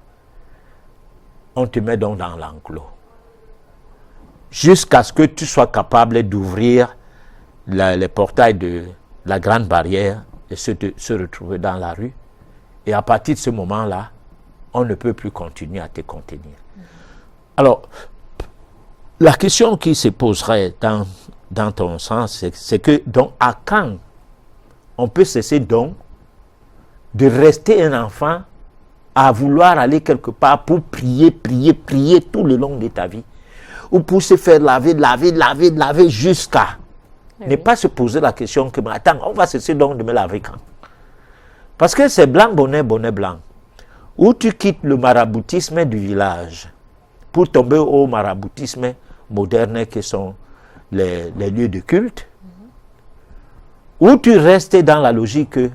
On te met donc dans l'enclos. Jusqu'à ce que tu sois capable d'ouvrir les portails de la grande barrière et se retrouver dans la rue. Et à partir de ce moment-là, on ne peut plus continuer à te contenir. Alors, la question qui se poserait dans ton sens, c'est que, donc, à quand on peut cesser donc de rester un enfant à vouloir aller quelque part pour prier tout le long de ta vie, ou pour se faire laver jusqu'à ne pas se poser la question que, mais attends, on va cesser donc de me laver quand? Parce que c'est blanc, bonnet, bonnet blanc. Ou tu quittes le maraboutisme du village pour tomber au maraboutisme moderne qui sont les lieux de culte, ou tu restais dans la logique que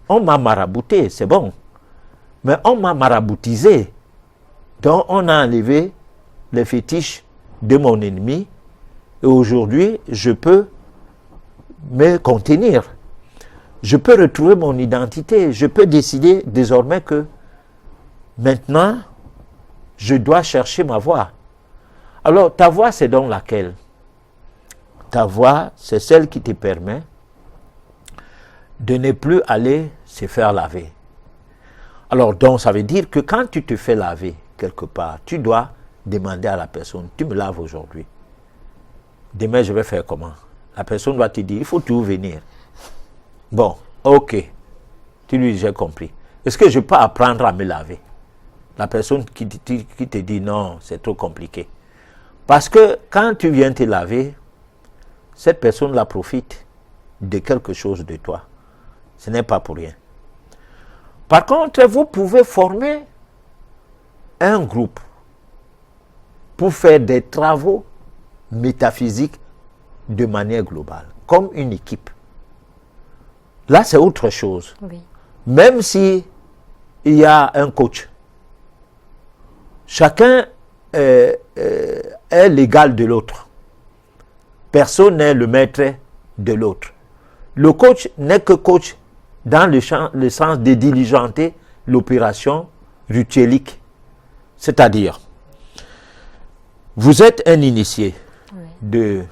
on m'a marabouté, c'est bon, mais on m'a maraboutisé, donc on a enlevé les fétiches de mon ennemi, et aujourd'hui, je peux me contenir. Je peux retrouver mon identité. Je peux décider désormais que maintenant, je dois chercher ma voie. Alors, ta voie, c'est donc laquelle? Ta voie, c'est celle qui te permet de ne plus aller se faire laver. Alors, donc, ça veut dire que quand tu te fais laver quelque part, tu dois demander à la personne, tu me laves aujourd'hui. Demain, je vais faire comment? La personne va te dire, il faut tout venir. Bon, ok. Tu lui dis, j'ai compris. Est-ce que je peux apprendre à me laver? La personne qui te dit, non, c'est trop compliqué. Parce que quand tu viens te laver, cette personne-là profite de quelque chose de toi. Ce n'est pas pour rien. Par contre, vous pouvez former un groupe pour faire des travaux métaphysiques de manière globale, comme une équipe. Là, c'est autre chose.
Oui.
Même si il y a un coach, chacun est l'égal de l'autre. Personne n'est le maître de l'autre. Le coach n'est que coach dans le sens de diligenter l'opération rituelique. C'est-à-dire, vous êtes un initié de,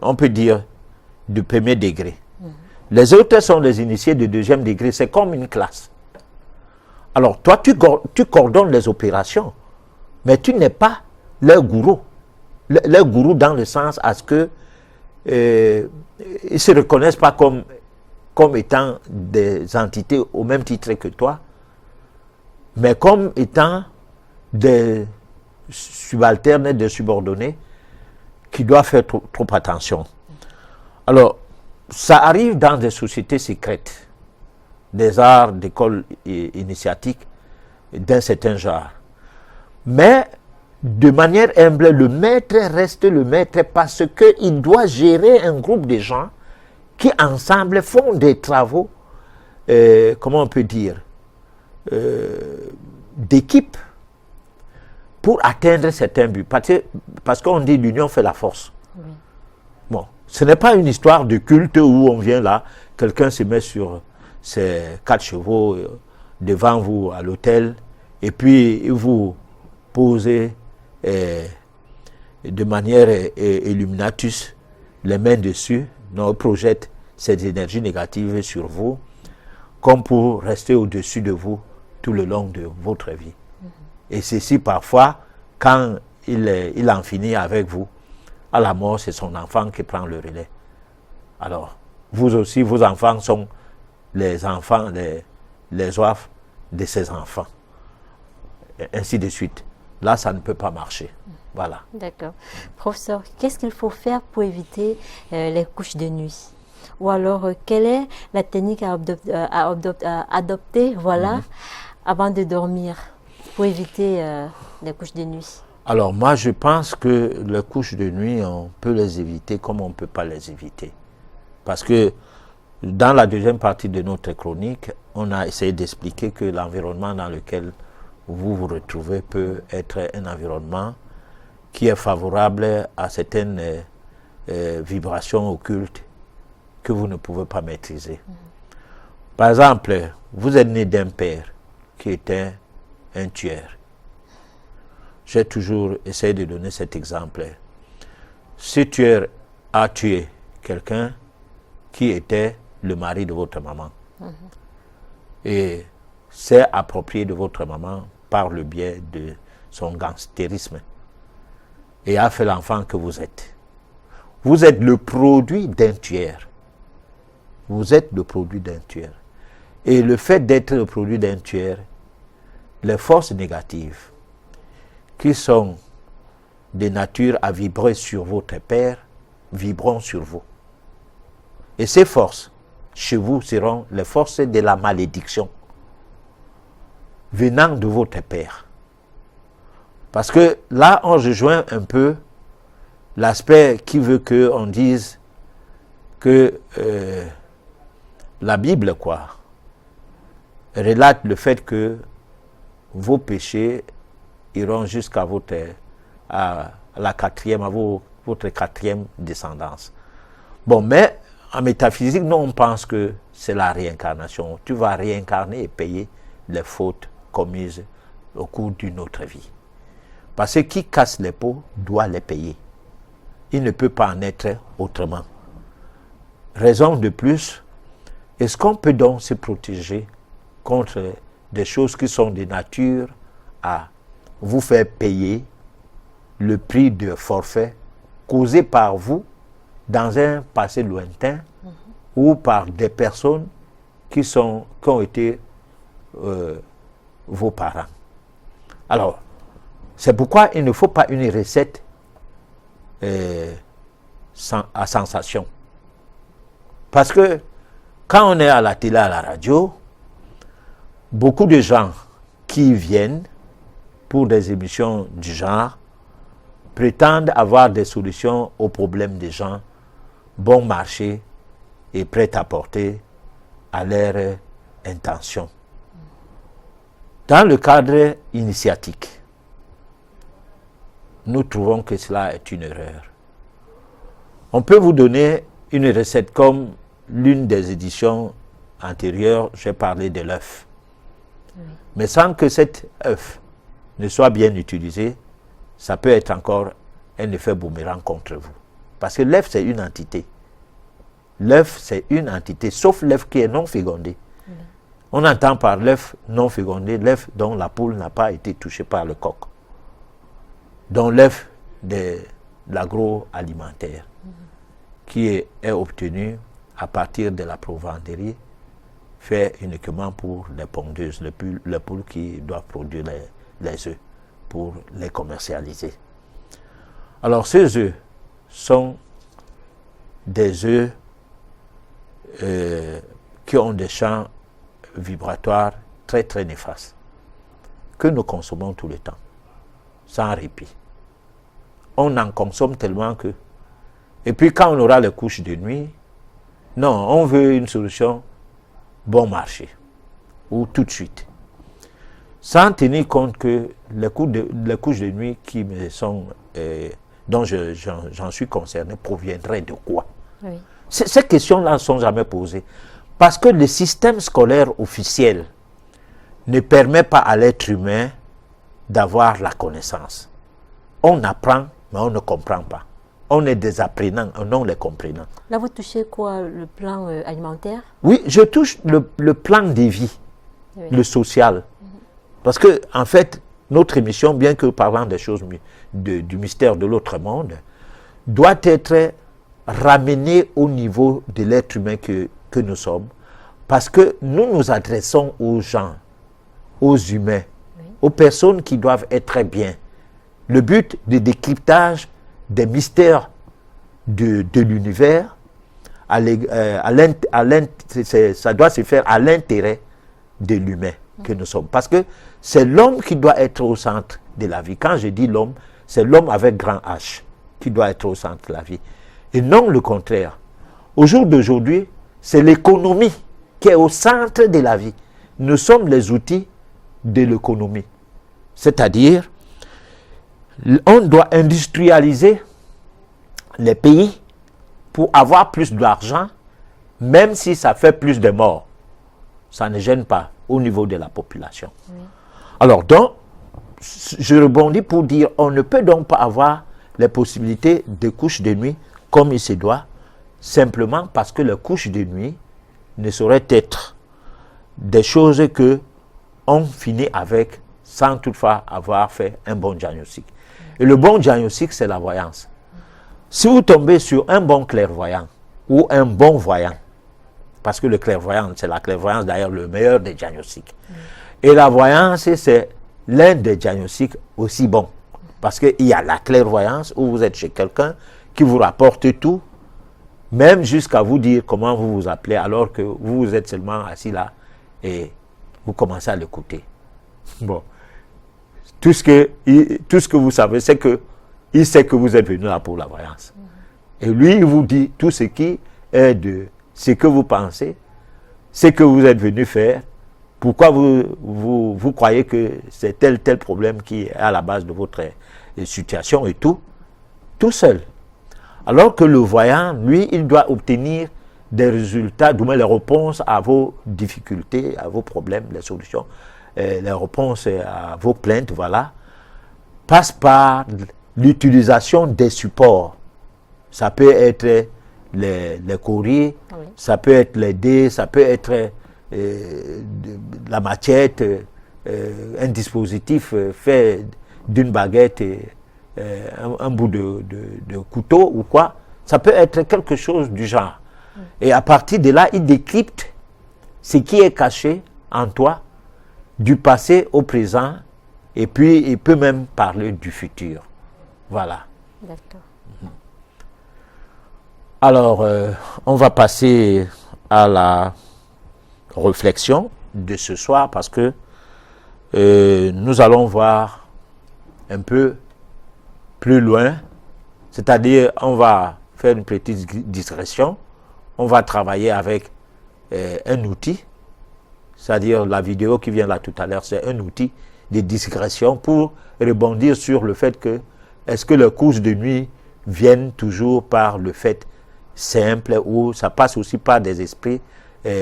on peut dire, de premier degré. Les autres sont les initiés de deuxième degré. C'est comme une classe. Alors, toi, tu coordonnes les opérations, mais tu n'es pas leur gourou. Leur gourou dans le sens à ce que ils ne se reconnaissent pas comme étant des entités au même titre que toi, mais comme étant des subalternes et des subordonnés qui doivent faire trop attention. Alors, ça arrive dans des sociétés secrètes, des arts, d'écoles initiatiques d'un certain genre. Mais, de manière humble, le maître reste le maître parce qu'il doit gérer un groupe de gens qui, ensemble, font des travaux, comment on peut dire, d'équipe pour atteindre certains buts. Parce qu'on dit l'union fait la force. Oui. Bon, ce n'est pas une histoire de culte où on vient là, quelqu'un se met sur ses 4 chevaux devant vous à l'hôtel et puis vous posez de manière illuminatus les mains dessus, on projette ces énergies négatives sur vous comme pour rester au-dessus de vous tout le long de votre vie. Et ceci, parfois, quand il en finit avec vous, à la mort, c'est son enfant qui prend le relais. Alors, vous aussi, vos enfants sont les enfants, les oifs de ses enfants. Et ainsi de suite. Là, ça ne peut pas marcher. Voilà. D'accord.
Professeur, qu'est-ce qu'il faut faire pour éviter les couches de nuit? Ou alors, quelle est la technique à adopter, voilà, avant de dormir, pour éviter les couches de nuit?
Alors, moi, je pense que les couches de nuit, on peut les éviter comme on ne peut pas les éviter. Parce que dans la deuxième partie de notre chronique, on a essayé d'expliquer que l'environnement dans lequel vous vous retrouvez peut être un environnement qui est favorable à certaines vibrations occultes que vous ne pouvez pas maîtriser. Par exemple, vous êtes né d'un père qui était un tueur. J'ai toujours essayé de donner cet exemple. Ce tueur a tué quelqu'un qui était le mari de votre maman. Et s'est approprié de votre maman par le biais de son gangstérisme. Et a fait l'enfant que vous êtes. Vous êtes le produit d'un tueur. Vous êtes le produit d'un tueur. Et le fait d'être le produit d'un tueur, les forces négatives qui sont de nature à vibrer sur votre père, vibreront sur vous. Et ces forces, chez vous, seront les forces de la malédiction venant de votre père. Parce que là, on rejoint un peu l'aspect qui veut qu'on dise que la Bible, relate le fait que vos péchés iront jusqu'à votre quatrième descendance. Bon, mais en métaphysique, nous, on pense que c'est la réincarnation. Tu vas réincarner et payer les fautes commises au cours d'une autre vie. Parce que qui casse les pots doit les payer. Il ne peut pas en être autrement. Raison de plus, est-ce qu'on peut donc se protéger contre des choses qui sont de nature à vous faire payer le prix de forfait causé par vous dans un passé lointain ou par des personnes qui ont été vos parents. Alors, c'est pourquoi il ne faut pas une recette à sensation. Parce que quand on est à la télé, à la radio, beaucoup de gens qui viennent pour des émissions du genre prétendent avoir des solutions aux problèmes des gens, bon marché et prêts à porter à leur intention. Dans le cadre initiatique, nous trouvons que cela est une erreur. On peut vous donner une recette comme l'une des éditions antérieures, j'ai parlé de l'œuf. Oui. Mais sans que cet œuf ne soit bien utilisé, ça peut être encore un effet boomerang contre vous. Parce que l'œuf, c'est une entité. L'œuf, c'est une entité, sauf l'œuf qui est non fécondé. Oui. On entend par l'œuf non fécondé, l'œuf dont la poule n'a pas été touchée par le coq. Donc l'œuf de l'agroalimentaire, qui est obtenu à partir de la provendérie, fait uniquement pour les pondeuses, les poules qui doivent produire les œufs pour les commercialiser. Alors ces œufs sont des œufs qui ont des champs vibratoires très très néfastes, que nous consommons tout le temps, sans répit. On en consomme tellement que... Et puis quand on aura les couches de nuit, non, on veut une solution bon marché, ou tout de suite. Sans tenir compte que les couches de nuit qui me sont, dont j'en suis concerné proviendraient de quoi? Oui. Ces questions-là ne sont jamais posées. Parce que le système scolaire officiel ne permet pas à l'être humain d'avoir la connaissance. On apprend, mais on ne comprend pas. On est des apprenants, non les comprenants.
Là, vous touchez quoi? Le plan alimentaire? Oui,
je touche le plan de vie, oui. Le social. Parce que, en fait, notre émission, bien que parlant des choses du mystère de l'autre monde, doit être ramenée au niveau de l'être humain que nous sommes. Parce que nous nous adressons aux gens, aux humains, oui. Aux personnes qui doivent être bien. Le but du décryptage des mystères de l'univers, ça doit se faire à l'intérêt de l'humain que nous sommes. Parce que c'est l'homme qui doit être au centre de la vie. Quand je dis l'homme, c'est l'homme avec grand H qui doit être au centre de la vie. Et non le contraire. Au jour d'aujourd'hui, c'est l'économie qui est au centre de la vie. Nous sommes les outils de l'économie. C'est-à-dire, on doit industrialiser les pays pour avoir plus d'argent, même si ça fait plus de morts. Ça ne gêne pas au niveau de la population. Oui. Alors donc, je rebondis pour dire, on ne peut donc pas avoir les possibilités de couches de nuit comme il se doit, simplement parce que les couches de nuit ne sauraient être des choses que on finit avec sans toutefois avoir fait un bon diagnostic. Et le bon diagnostic, c'est la voyance. Si vous tombez sur un bon clairvoyant ou un bon voyant, parce que le clairvoyant, c'est la clairvoyance d'ailleurs le meilleur des diagnostics. Et la voyance, c'est l'un des diagnostics aussi bons. Parce qu'il y a la clairvoyance où vous êtes chez quelqu'un qui vous rapporte tout, même jusqu'à vous dire comment vous vous appelez, alors que vous êtes seulement assis là et vous commencez à l'écouter. Bon. Tout ce que vous savez, c'est que il sait que vous êtes venu là pour la voyance. Et lui, il vous dit tout ce qui est de ce que vous pensez, ce que vous êtes venu faire, pourquoi vous croyez que c'est tel problème qui est à la base de votre situation et tout seul. Alors que le voyant, lui, il doit obtenir des résultats, du moins les réponses à vos difficultés, à vos problèmes, les solutions, les réponses à vos plaintes, voilà, passe par l'utilisation des supports. Ça peut être les courriers, oui. Ça peut être les dés, ça peut être la machette, un dispositif fait d'une baguette, un bout de couteau ou quoi. Ça peut être quelque chose du genre. Et à partir de là, il décrypte ce qui est caché en toi, du passé au présent, et puis il peut même parler du futur. Voilà.
D'accord.
Alors, on va passer à la réflexion de ce soir parce que nous allons voir un peu plus loin, c'est-à-dire on va faire une petite digression, on va travailler avec un outil, c'est-à-dire la vidéo qui vient là tout à l'heure, c'est un outil de digression pour rebondir sur le fait que est-ce que les couches de nuit viennent toujours par le fait simple ou ça passe aussi par des esprits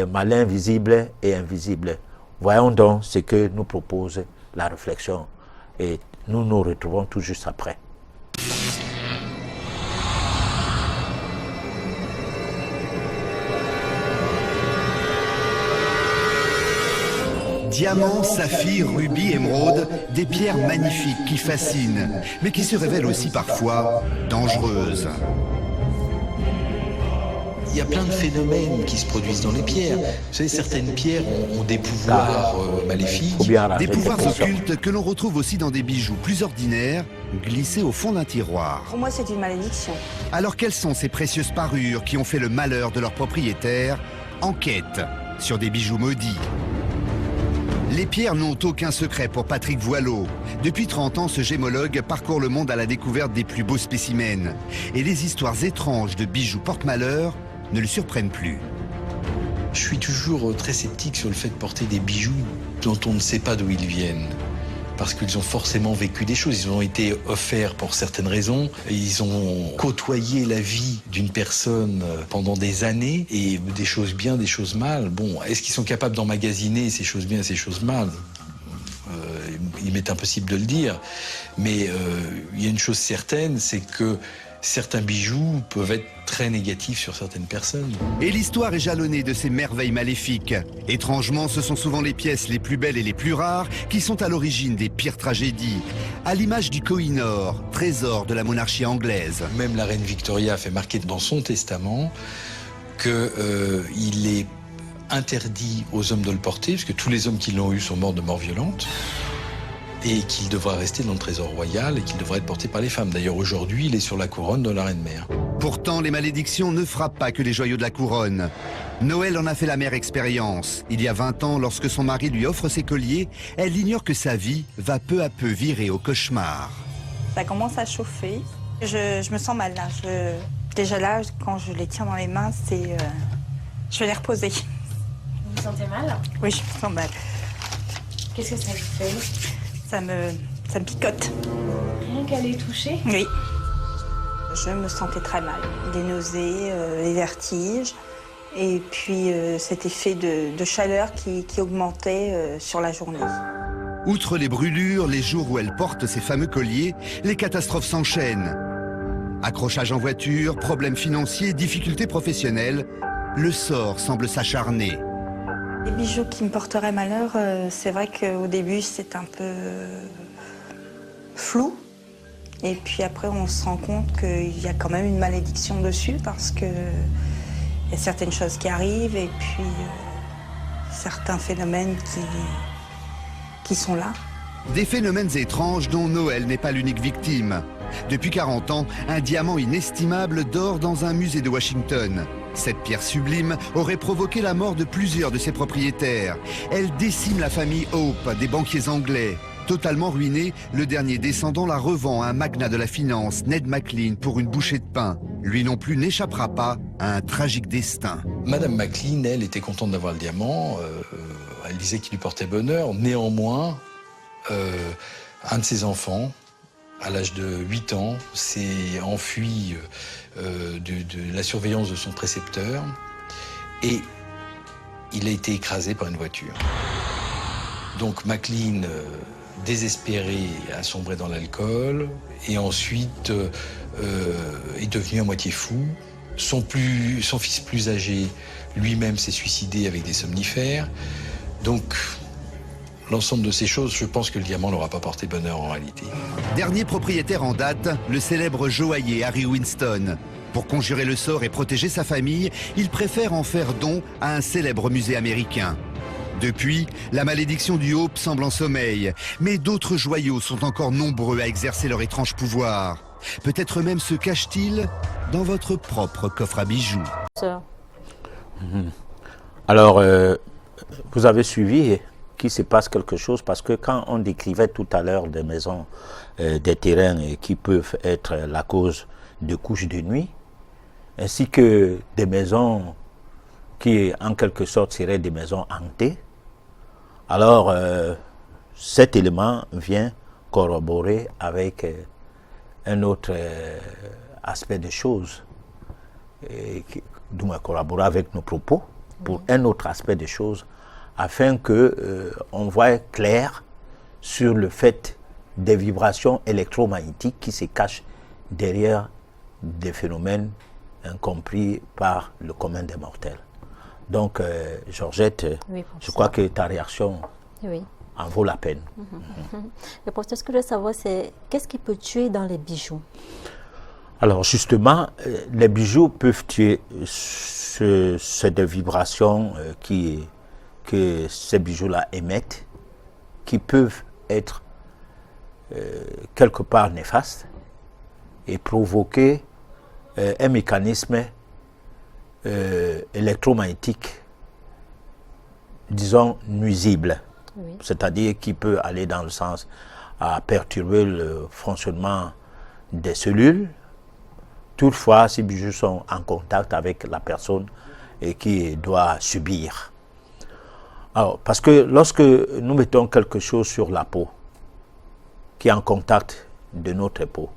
malins, visibles et invisibles. Voyons donc ce que nous propose la réflexion et nous nous retrouvons tout juste après.
Diamants, saphirs, rubis, émeraudes, des pierres magnifiques qui fascinent, mais qui se révèlent aussi parfois dangereuses.
Il y a plein de phénomènes qui se produisent dans les pierres. Vous savez, certaines pierres ont des pouvoirs maléfiques.
Des pouvoirs occultes que l'on retrouve aussi dans des bijoux plus ordinaires, glissés au fond d'un tiroir.
Pour moi, c'est une malédiction.
Alors, quelles sont ces précieuses parures qui ont fait le malheur de leurs propriétaires? Enquête sur des bijoux maudits. Les pierres n'ont aucun secret pour Patrick Voileau. Depuis 30 ans, ce gémologue parcourt le monde à la découverte des plus beaux spécimens. Et les histoires étranges de bijoux porte-malheur ne le surprennent plus.
Je suis toujours très sceptique sur le fait de porter des bijoux dont on ne sait pas d'où ils viennent. Parce qu'ils ont forcément vécu des choses, ils ont été offerts pour certaines raisons, ils ont côtoyé la vie d'une personne pendant des années, et des choses bien, des choses mal. Bon, est-ce qu'ils sont capables d'emmagasiner ces choses bien et ces choses mal ? Il m'est impossible de le dire, mais il y a une chose certaine, c'est que certains bijoux peuvent être très négatifs sur certaines personnes.
Et l'histoire est jalonnée de ces merveilles maléfiques. Étrangement, ce sont souvent les pièces les plus belles et les plus rares qui sont à l'origine des pires tragédies. À l'image du Koh-i-Noor, trésor de la monarchie anglaise.
Même la reine Victoria a fait marquer dans son testament qu'il est interdit aux hommes de le porter, parce que tous les hommes qui l'ont eu sont morts de mort violente. Et qu'il devra rester dans le trésor royal et qu'il devrait être porté par les femmes. D'ailleurs, aujourd'hui, il est sur la couronne de la reine-mère.
Pourtant, les malédictions ne frappent pas que les joyaux de la couronne. Noël en a fait la mère expérience. Il y a 20 ans, lorsque son mari lui offre ses colliers, elle ignore que sa vie va peu à peu virer au cauchemar.
Ça commence à chauffer. Je me sens mal, là. Déjà là, quand je les tiens dans les mains, c'est... je vais les reposer.
Vous vous sentez mal?
Oui, je me sens mal.
Qu'est-ce que ça vous fait?
Ça me picote.
Rien qu'à les toucher?
Oui. Je me sentais très mal. Des nausées, des vertiges, et puis cet effet de chaleur qui augmentait sur la journée.
Outre les brûlures, les jours où elle porte ces fameux colliers, les catastrophes s'enchaînent. Accrochage en voiture, problèmes financiers, difficultés professionnelles, le sort semble s'acharner.
Les bijoux qui me porteraient malheur, c'est vrai qu'au début, c'est un peu flou. Et puis après, on se rend compte qu'il y a quand même une malédiction dessus parce qu'il y a certaines choses qui arrivent et puis certains phénomènes qui sont là.
Des phénomènes étranges dont Noël n'est pas l'unique victime. Depuis 40 ans, un diamant inestimable dort dans un musée de Washington. Cette pierre sublime aurait provoqué la mort de plusieurs de ses propriétaires. Elle décime la famille Hope, des banquiers anglais. Totalement ruiné, le dernier descendant la revend à un magnat de la finance, Ned McLean, pour une bouchée de pain. Lui non plus n'échappera pas à un tragique destin.
Madame McLean, elle, était contente d'avoir le diamant. Elle disait qu'il lui portait bonheur. Néanmoins, un de ses enfants, à l'âge de 8 ans, s'est enfui de la surveillance de son précepteur et il a été écrasé par une voiture. Donc McLean, désespéré, a sombré dans l'alcool et ensuite est devenu à moitié fou. Son fils plus âgé, lui-même, s'est suicidé avec des somnifères. Donc, l'ensemble de ces choses, je pense que le diamant n'aura pas porté bonheur en réalité.
Dernier propriétaire en date, le célèbre joaillier Harry Winston. Pour conjurer le sort et protéger sa famille, il préfère en faire don à un célèbre musée américain. Depuis, la malédiction du Hope semble en sommeil, mais d'autres joyaux sont encore nombreux à exercer leur étrange pouvoir. Peut-être même se cache-t-il dans votre propre coffre à bijoux.
Alors, vous avez suivi qu'il se passe quelque chose parce que quand on décrivait tout à l'heure des maisons, des terrains qui peuvent être la cause de couches de nuit, ainsi que des maisons qui en quelque sorte seraient des maisons hantées, alors cet élément vient corroborer avec un autre aspect des choses, du moins corroborer avec nos propos pour un autre aspect des choses, afin que on voit clair sur le fait des vibrations électromagnétiques qui se cachent derrière des phénomènes incompris par le commun des mortels. Donc, Georgette,
oui,
je crois que ta réaction en vaut la peine.
Le professeur, ce que je veux savoir, c'est qu'est-ce qui peut tuer dans les bijoux?
Alors, justement, les bijoux peuvent tuer des vibrations que ces bijoux-là émettent, qui peuvent être quelque part néfastes et provoquer un mécanisme électromagnétique, disons, nuisible. Oui. C'est-à-dire qui peut aller dans le sens à perturber le fonctionnement des cellules. Toutefois, ces bijoux sont en contact avec la personne et qui doit subir. Alors, parce que lorsque nous mettons quelque chose sur la peau, qui est en contact de notre peau,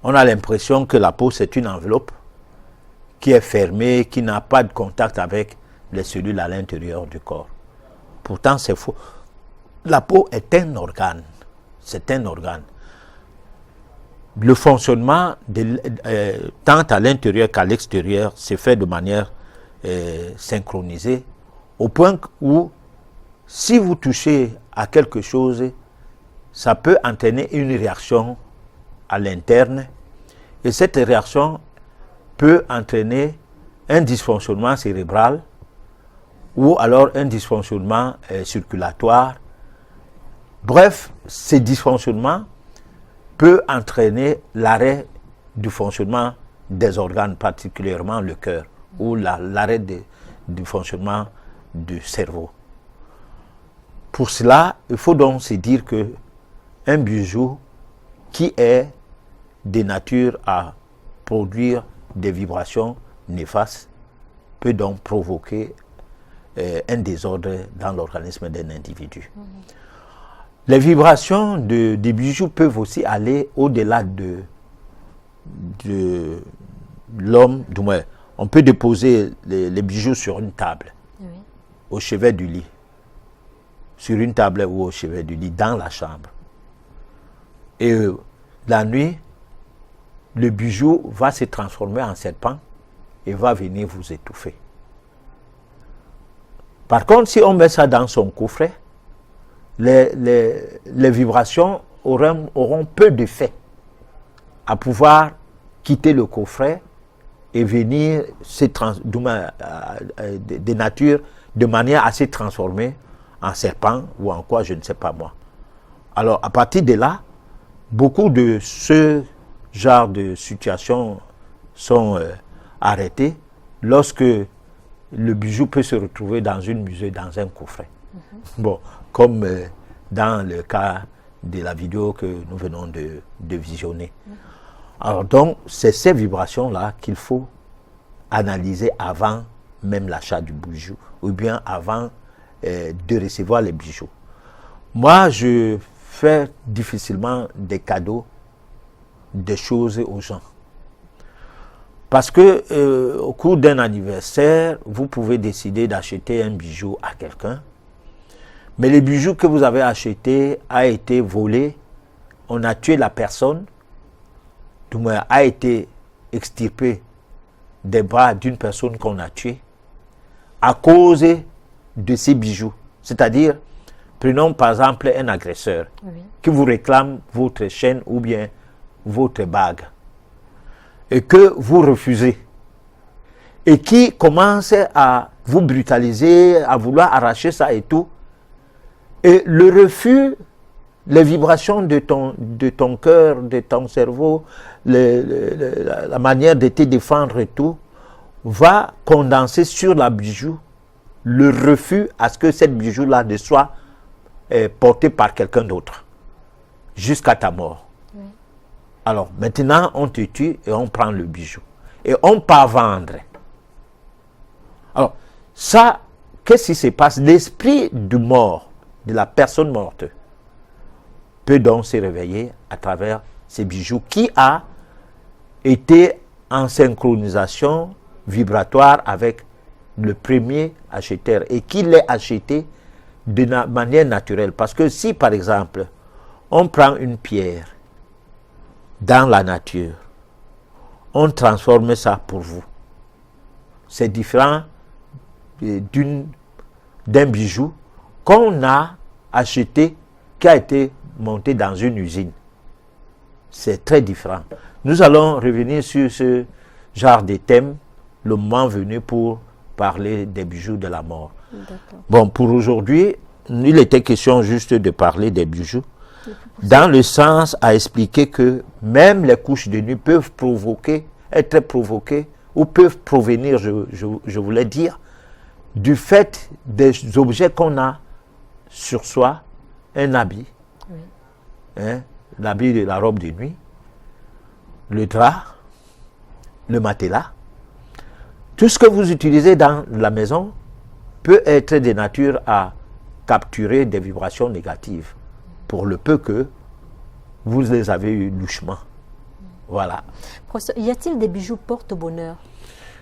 on a l'impression que la peau, c'est une enveloppe qui est fermée, qui n'a pas de contact avec les cellules à l'intérieur du corps. Pourtant, c'est faux. La peau est un organe. C'est un organe. Le fonctionnement, tant à l'intérieur qu'à l'extérieur, se fait de manière synchronisée, au point où, si vous touchez à quelque chose, ça peut entraîner une réaction à l'interne, et cette réaction peut entraîner un dysfonctionnement cérébral ou alors un dysfonctionnement circulatoire. Bref, ces dysfonctionnements peuvent entraîner l'arrêt du fonctionnement des organes, particulièrement le cœur, ou l'arrêt du fonctionnement du cerveau. Pour cela, il faut donc se dire que un bijou qui est de nature à produire des vibrations néfastes peut donc provoquer un désordre dans l'organisme d'un individu. Les vibrations des bijoux peuvent aussi aller au-delà de l'homme. Du moins, on peut déposer les bijoux sur une table, au chevet du lit, sur une table ou au chevet du lit, dans la chambre. Et la nuit, le bijou va se transformer en serpent et va venir vous étouffer. Par contre, si on met ça dans son coffret, les vibrations auront peu d'effet à pouvoir quitter le coffret et venir de nature de manière à se transformer en serpent ou en quoi, je ne sais pas moi. Alors, à partir de là, beaucoup de ce genre de situations sont arrêtées lorsque le bijou peut se retrouver dans une musée, dans un coffret. Bon, comme dans le cas de la vidéo que nous venons de visionner. Alors donc, c'est ces vibrations-là qu'il faut analyser avant même l'achat du bijou, ou bien avant de recevoir les bijoux. Moi, je fais difficilement des cadeaux, des choses aux gens. Parce que au cours d'un anniversaire, vous pouvez décider d'acheter un bijou à quelqu'un, mais le bijou que vous avez acheté a été volé, on a tué la personne, du moins a été extirpé des bras d'une personne qu'on a tuée à cause de ces bijoux. C'est-à-dire, prenons par exemple un agresseur qui vous réclame votre chaîne ou bien votre bague et que vous refusez et qui commence à vous brutaliser, à vouloir arracher ça et tout. Et le refus, les vibrations de ton cœur, de ton cerveau, la manière de te défendre et tout, va condenser sur la bijou le refus à ce que cette bijou-là ne soit portée par quelqu'un d'autre jusqu'à ta mort. Oui. Alors maintenant, on te tue et on prend le bijou. Et on part vendre. Alors, ça, qu'est-ce qui se passe? L'esprit de mort, de la personne morte, peut donc se réveiller à travers ces bijoux qui a été en synchronisation vibratoire avec le premier acheteur et qui l'ait acheté de manière naturelle. Parce que si, par exemple, on prend une pierre dans la nature, on transforme ça pour vous. C'est différent d'un bijou qu'on a acheté, qui a été monté dans une usine. C'est très différent. Nous allons revenir sur ce genre de thème le moment venu pour parler des bijoux de la mort. Bon, pour aujourd'hui, il était question juste de parler des bijoux, dans le sens à expliquer que même les couches de nuit peuvent être provoquées, ou peuvent provenir, je voulais dire, du fait des objets qu'on a sur soi, un habit, l'habit de la robe de nuit, le drap, le matelas. Tout ce que vous utilisez dans la maison peut être de nature à capturer des vibrations négatives, pour le peu que vous les avez eu louchement. Voilà.
Professeur, y a-t-il des bijoux porte-bonheur?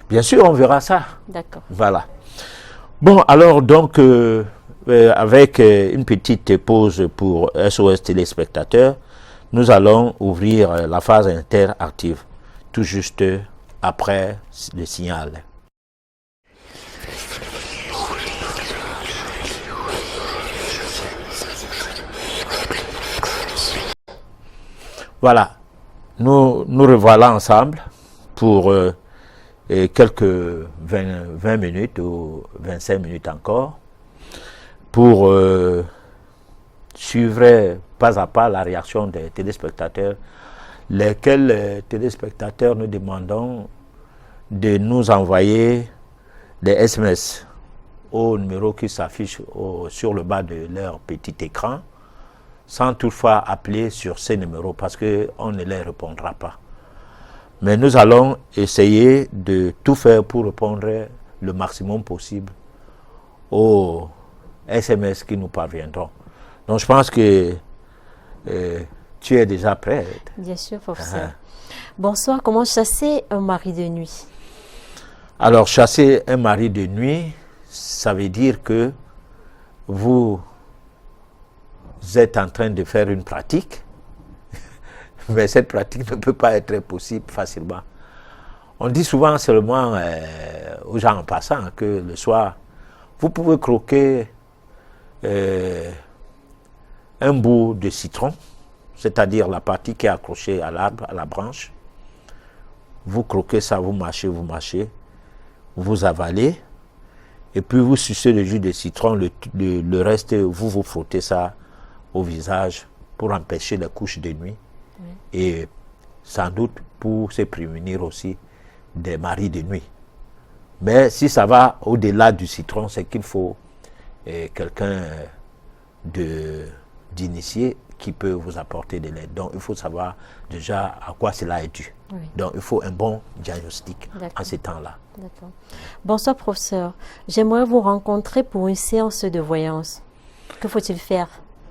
Bien sûr, on verra ça.
D'accord.
Voilà. Bon, alors donc, avec une petite pause pour SOS téléspectateurs, nous allons ouvrir la phase interactive, tout juste après le signal. Voilà, nous revoilà ensemble pour quelques 20 minutes ou 25 minutes encore pour suivre pas à pas la réaction des téléspectateurs, lesquels téléspectateurs nous demandons de nous envoyer des SMS au numéro qui s'affiche sur le bas de leur petit écran, sans toutefois appeler sur ces numéros parce qu'on ne les répondra pas. Mais nous allons essayer de tout faire pour répondre le maximum possible aux SMS qui nous parviendront. Donc je pense que tu es déjà prêt.
Bien sûr, professeur. Bonsoir, comment chasser un mari de nuit?
Alors chasser un mari de nuit, ça veut dire que vous êtes en train de faire une pratique, mais cette pratique ne peut pas être possible facilement. On dit souvent seulement aux gens en passant que le soir, vous pouvez croquer un bout de citron, c'est-à-dire la partie qui est accrochée à l'arbre, à la branche. Vous croquez ça, vous mâchez, vous avalez, et puis vous sucez le jus de citron, le reste, vous frottez ça au visage pour empêcher les couches de nuit. Oui. Et sans doute pour se prémunir aussi des maris de nuit. Mais si ça va au-delà du citron, c'est qu'il faut quelqu'un d'initiés qui peut vous apporter de l'aide. Donc, il faut savoir déjà à quoi cela est dû. Oui. Donc, il faut un bon diagnostic en ces temps-là.
D'accord. Bonsoir, professeur. J'aimerais vous rencontrer pour une séance de voyance. Que faut-il faire?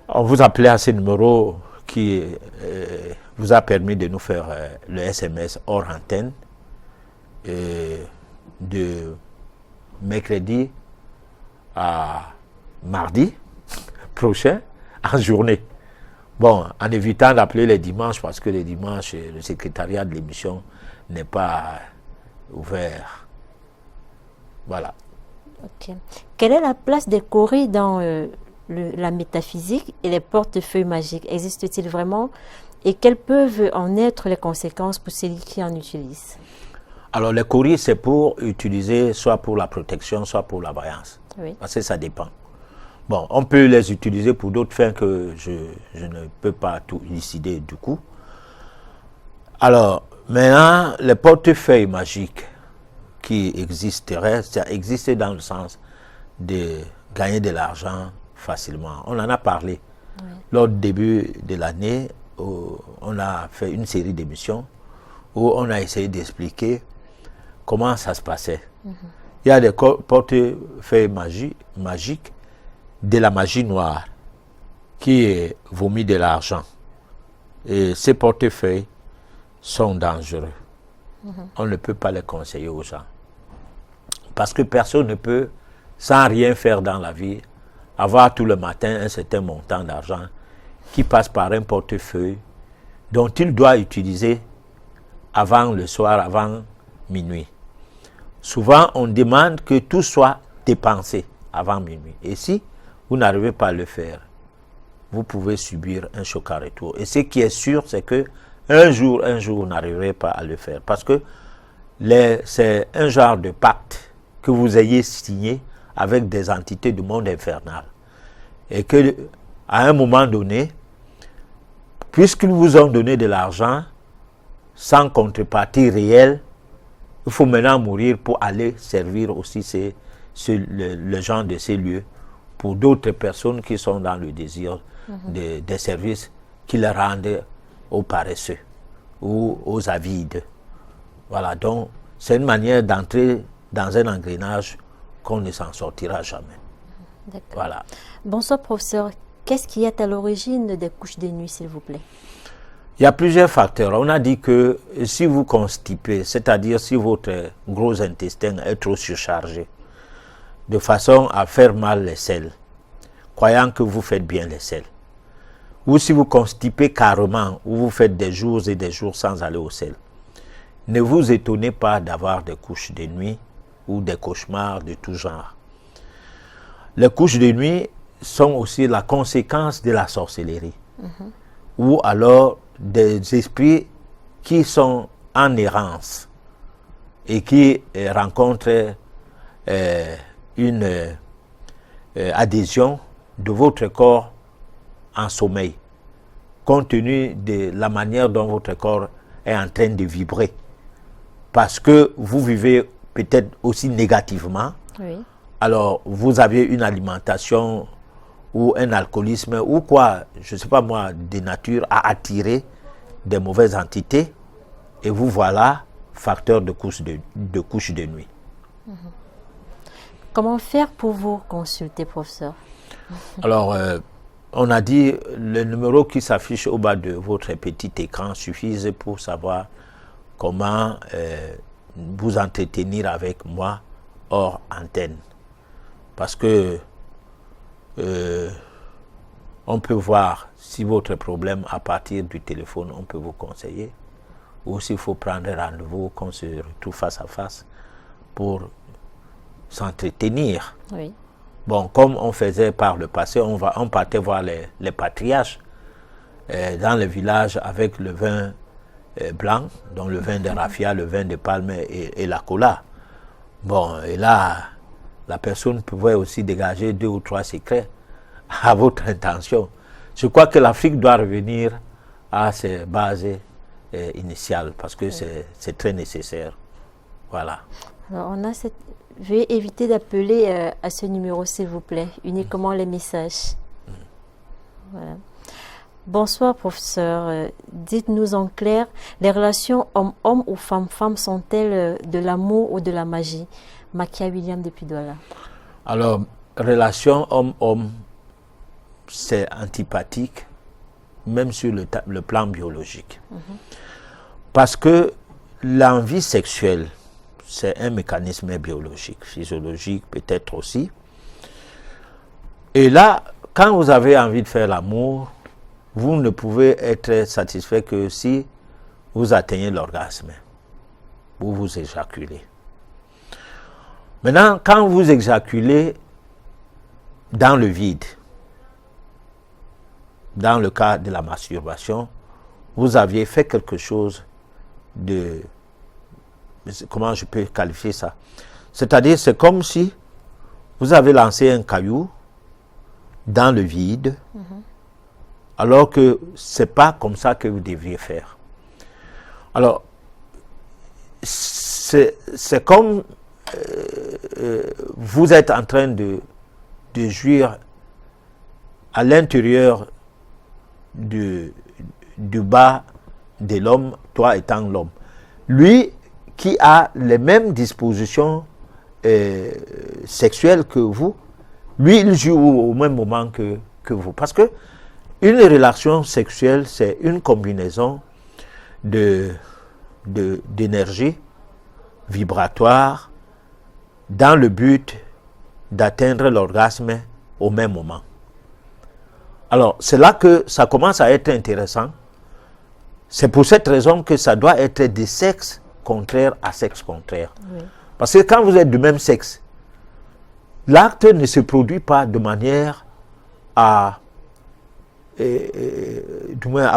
On vous appelez à ce numéro qui vous a permis de nous faire le SMS hors antenne de mercredi à mardi prochain en journée. Bon, en évitant d'appeler les dimanches parce que les dimanches, le secrétariat de l'émission n'est pas ouvert. Voilà.
Ok. Quelle est la place des coris dans la métaphysique et les portefeuilles magiques? Existe-t-il vraiment? Et quelles peuvent en être les conséquences pour celui qui en utilise?
Alors, les coris, c'est pour utiliser soit pour la protection, soit pour la voyance. Oui. Parce que ça dépend. Bon, on peut les utiliser pour d'autres fins que je ne peux pas tout élucider du coup. Alors, maintenant, les portefeuilles magiques qui existeraient, ça existe dans le sens de gagner de l'argent facilement. On en a parlé lors du début de l'année. On a fait une série d'émissions où on a essayé d'expliquer comment ça se passait. Il y a des portefeuilles magiques, de la magie noire qui vomit de l'argent. Et ces portefeuilles sont dangereux. On ne peut pas les conseiller aux gens. Parce que personne ne peut, sans rien faire dans la vie, avoir tout le matin un certain montant d'argent qui passe par un portefeuille dont il doit utiliser avant le soir, avant minuit. Souvent, on demande que tout soit dépensé avant minuit. Et si vous n'arrivez pas à le faire, vous pouvez subir un choc à retour. Et ce qui est sûr, c'est que un jour, vous n'arriverez pas à le faire. Parce que c'est un genre de pacte que vous ayez signé avec des entités du monde infernal. Et que, à un moment donné, puisqu'ils vous ont donné de l'argent sans contrepartie réelle, il faut maintenant mourir pour aller servir aussi le genre de ces lieux pour d'autres personnes qui sont dans le désir des services qui les rendent aux paresseux ou aux avides. Voilà, donc c'est une manière d'entrer dans un engrenage qu'on ne s'en sortira jamais.
D'accord.
Voilà.
Bonsoir, professeur. Qu'est-ce qui est à l'origine des couches de nuit, s'il vous plaît?
Il y a plusieurs facteurs. On a dit que si vous constipez, c'est-à-dire si votre gros intestin est trop surchargé, de façon à faire mal les selles, croyant que vous faites bien les selles, ou si vous constipez carrément, ou vous faites des jours et des jours sans aller aux selles, ne vous étonnez pas d'avoir des couches de nuit ou des cauchemars de tout genre. Les couches de nuit sont aussi la conséquence de la sorcellerie, ou alors des esprits qui sont en errance et qui rencontrent une adhésion de votre corps en sommeil, compte tenu de la manière dont votre corps est en train de vibrer. Parce que vous vivez peut-être aussi négativement. Oui. Alors, vous avez une alimentation ou un alcoolisme ou quoi, je ne sais pas moi, de nature à attirer des mauvaises entités. Et vous voilà facteur de couches de nuit.
Comment faire pour vous consulter, professeur?
Alors, on a dit le numéro qui s'affiche au bas de votre petit écran suffise pour savoir comment vous entretenir avec moi hors antenne. Parce que on peut voir si votre problème à partir du téléphone, on peut vous conseiller. Ou s'il faut prendre rendez-vous, qu'on se retrouve face à face pour s'entretenir. Oui. Bon, comme on faisait par le passé, on partait voir les patriarches dans le village avec le vin blanc, donc le vin de raffia, le vin de palme et la cola. Bon, et là, la personne pouvait aussi dégager 2 ou 3 secrets à votre intention. Je crois que l'Afrique doit revenir à ses bases initiales parce que c'est très nécessaire. Voilà.
Alors, on a cette... Veuillez éviter d'appeler à ce numéro, s'il vous plaît, uniquement les messages. Voilà. Bonsoir, professeur. Dites-nous en clair, les relations homme-homme ou femme-femme sont-elles de l'amour ou de la magie? Makia William depuis Douala.
Alors, relation homme-homme, c'est antipathique, même sur le plan biologique. Parce que l'envie sexuelle, c'est un mécanisme biologique, physiologique peut-être aussi. Et là, quand vous avez envie de faire l'amour, vous ne pouvez être satisfait que si vous atteignez l'orgasme, ou vous éjaculez. Maintenant, quand vous éjaculez dans le vide, dans le cas de la masturbation, vous aviez fait quelque chose de... Comment je peux qualifier ça? C'est-à-dire, c'est comme si vous avez lancé un caillou dans le vide, alors que ce n'est pas comme ça que vous devriez faire. Alors, c'est comme vous êtes en train de jouir à l'intérieur du bas de l'homme, toi étant l'homme. Lui qui a les mêmes dispositions sexuelles que vous, lui il joue au même moment que vous. Parce que une relation sexuelle, c'est une combinaison d'énergie vibratoire dans le but d'atteindre l'orgasme au même moment. Alors, c'est là que ça commence à être intéressant. C'est pour cette raison que ça doit être des sexes contraires à sexe contraire. Oui. Parce que quand vous êtes du même sexe, l'acte ne se produit pas de manière à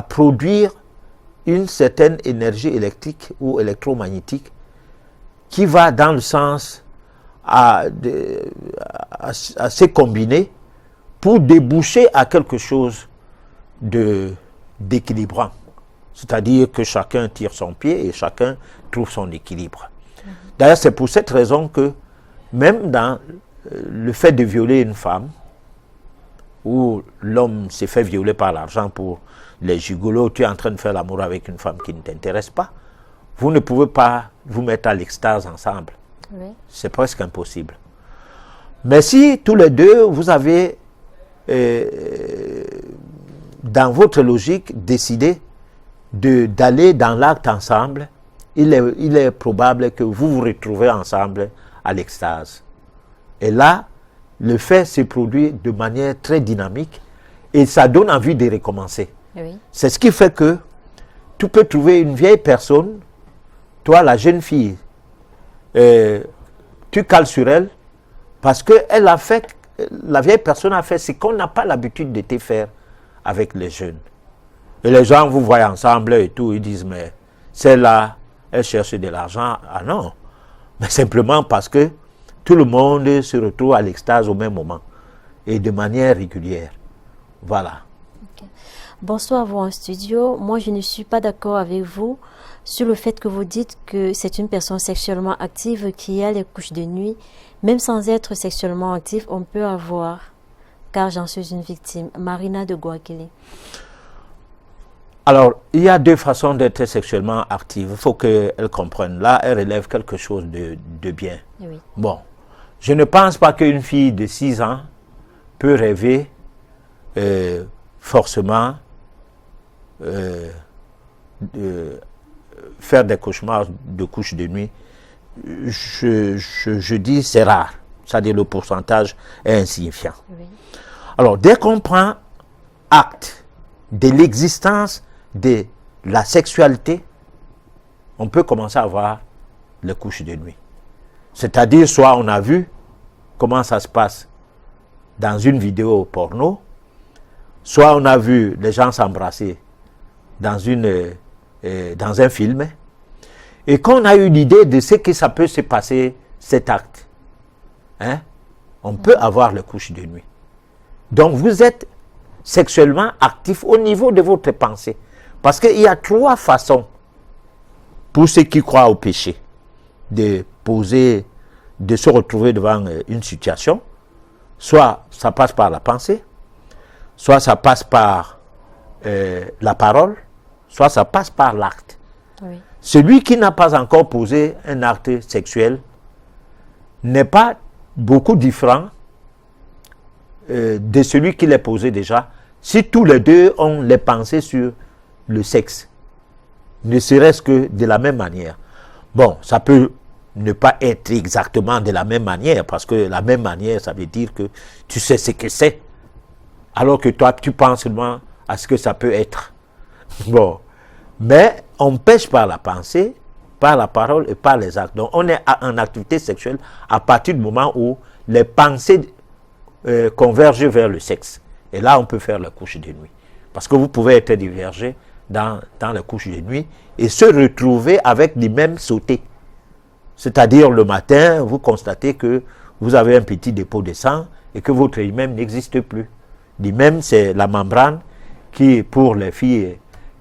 produire une certaine énergie électrique ou électromagnétique qui va dans le sens à se combiner pour déboucher à quelque chose d'équilibrant. C'est-à-dire que chacun tire son pied et chacun trouve son équilibre. D'ailleurs, c'est pour cette raison que même dans le fait de violer une femme, où l'homme s'est fait violer par l'argent pour les gigolos, tu es en train de faire l'amour avec une femme qui ne t'intéresse pas, vous ne pouvez pas vous mettre à l'extase ensemble. Oui. C'est presque impossible. Mais si tous les deux, vous avez, dans votre logique, décidé d'aller dans l'acte ensemble, il est probable que vous vous retrouvez ensemble à l'extase. Et là, le fait se produit de manière très dynamique et ça donne envie de recommencer. Oui. C'est ce qui fait que tu peux trouver une vieille personne, toi la jeune fille, tu cales sur elle parce que la vieille personne a fait ce qu'on n'a pas l'habitude de te faire avec les jeunes. Et les gens vous voient ensemble et tout, ils disent mais celle-là, elle cherche de l'argent. Ah non, mais simplement parce que tout le monde se retrouve à l'extase au même moment et de manière régulière. Voilà.
Okay. Bonsoir à vous en studio. Moi, je ne suis pas d'accord avec vous sur le fait que vous dites que c'est une personne sexuellement active qui a les couches de nuit. Même sans être sexuellement active, on peut avoir, car j'en suis une victime. Marina de Guakele.
Alors, il y a deux façons d'être sexuellement active. Il faut qu'elle comprenne. Là, elle relève quelque chose de bien. Oui. Bon, je ne pense pas qu'une fille de 6 ans peut rêver forcément de faire des cauchemars de couches de nuit. Je dis c'est rare. C'est-à-dire le pourcentage est insignifiant. Oui. Alors, dès qu'on prend acte de l'existence de la sexualité, on peut commencer à voir les couches de nuit. C'est-à-dire, soit on a vu comment ça se passe dans une vidéo porno, soit on a vu les gens s'embrasser dans un film, et qu'on a eu l'idée de ce que ça peut se passer, cet acte, hein, on peut avoir les couches de nuit. Donc, vous êtes sexuellement actif au niveau de votre pensée. Parce qu'il y a 3 façons, pour ceux qui croient au péché, de se retrouver devant une situation. Soit ça passe par la pensée, soit ça passe par la parole, soit ça passe par l'acte.
Oui.
Celui qui n'a pas encore posé un acte sexuel n'est pas beaucoup différent de celui qui l'a posé déjà, si tous les deux ont les pensées sur le sexe, ne serait-ce que de la même manière. Bon, ça peut ne pas être exactement de la même manière, parce que la même manière, ça veut dire que tu sais ce que c'est, alors que toi, tu penses seulement à ce que ça peut être. Bon, mais on pêche par la pensée, par la parole et par les actes. Donc, on est en activité sexuelle à partir du moment où les pensées convergent vers le sexe. Et là, on peut faire la couche de nuit. Parce que vous pouvez être divergé dans la couche de nuit et se retrouver avec les mêmes sautés. C'est-à-dire, le matin, vous constatez que vous avez un petit dépôt de sang et que votre hymen n'existe plus. L'hymen, c'est la membrane qui, pour les filles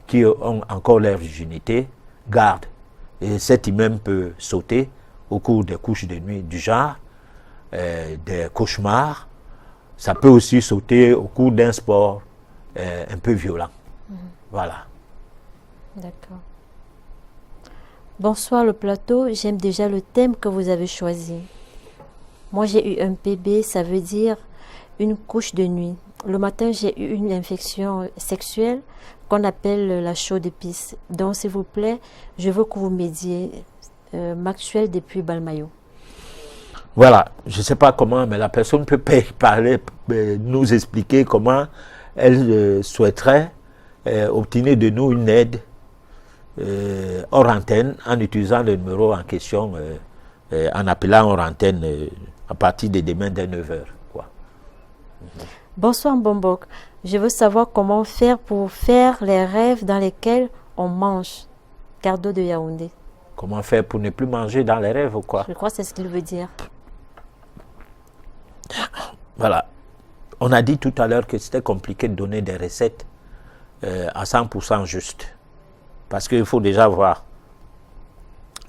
qui ont encore leur virginité, garde. Et cet hymen peut sauter au cours des couches de nuit du genre, des cauchemars. Ça peut aussi sauter au cours d'un sport un peu violent. Voilà.
D'accord. Bonsoir le plateau, j'aime déjà le thème que vous avez choisi. Moi j'ai eu un PB, ça veut dire une couche de nuit. Le matin j'ai eu une infection sexuelle qu'on appelle la chaude épice. Donc s'il vous plaît, je veux que vous m'aidiez. Maxwell depuis Balmayo.
Voilà, je ne sais pas comment, mais la personne peut parler, nous expliquer comment elle souhaiterait obtenir de nous une aide hors antenne en utilisant le numéro en question, en appelant hors antenne à partir de demain dès 9h.
Bonsoir Bombok, je veux savoir comment faire pour faire les rêves dans lesquels on mange. Cardo de Yaoundé.
Comment faire pour ne plus manger dans les rêves ou quoi?
Je crois que c'est ce qu'il veut dire.
Voilà. On a dit tout à l'heure que c'était compliqué de donner des recettes à 100% justes. Parce qu'il faut déjà voir.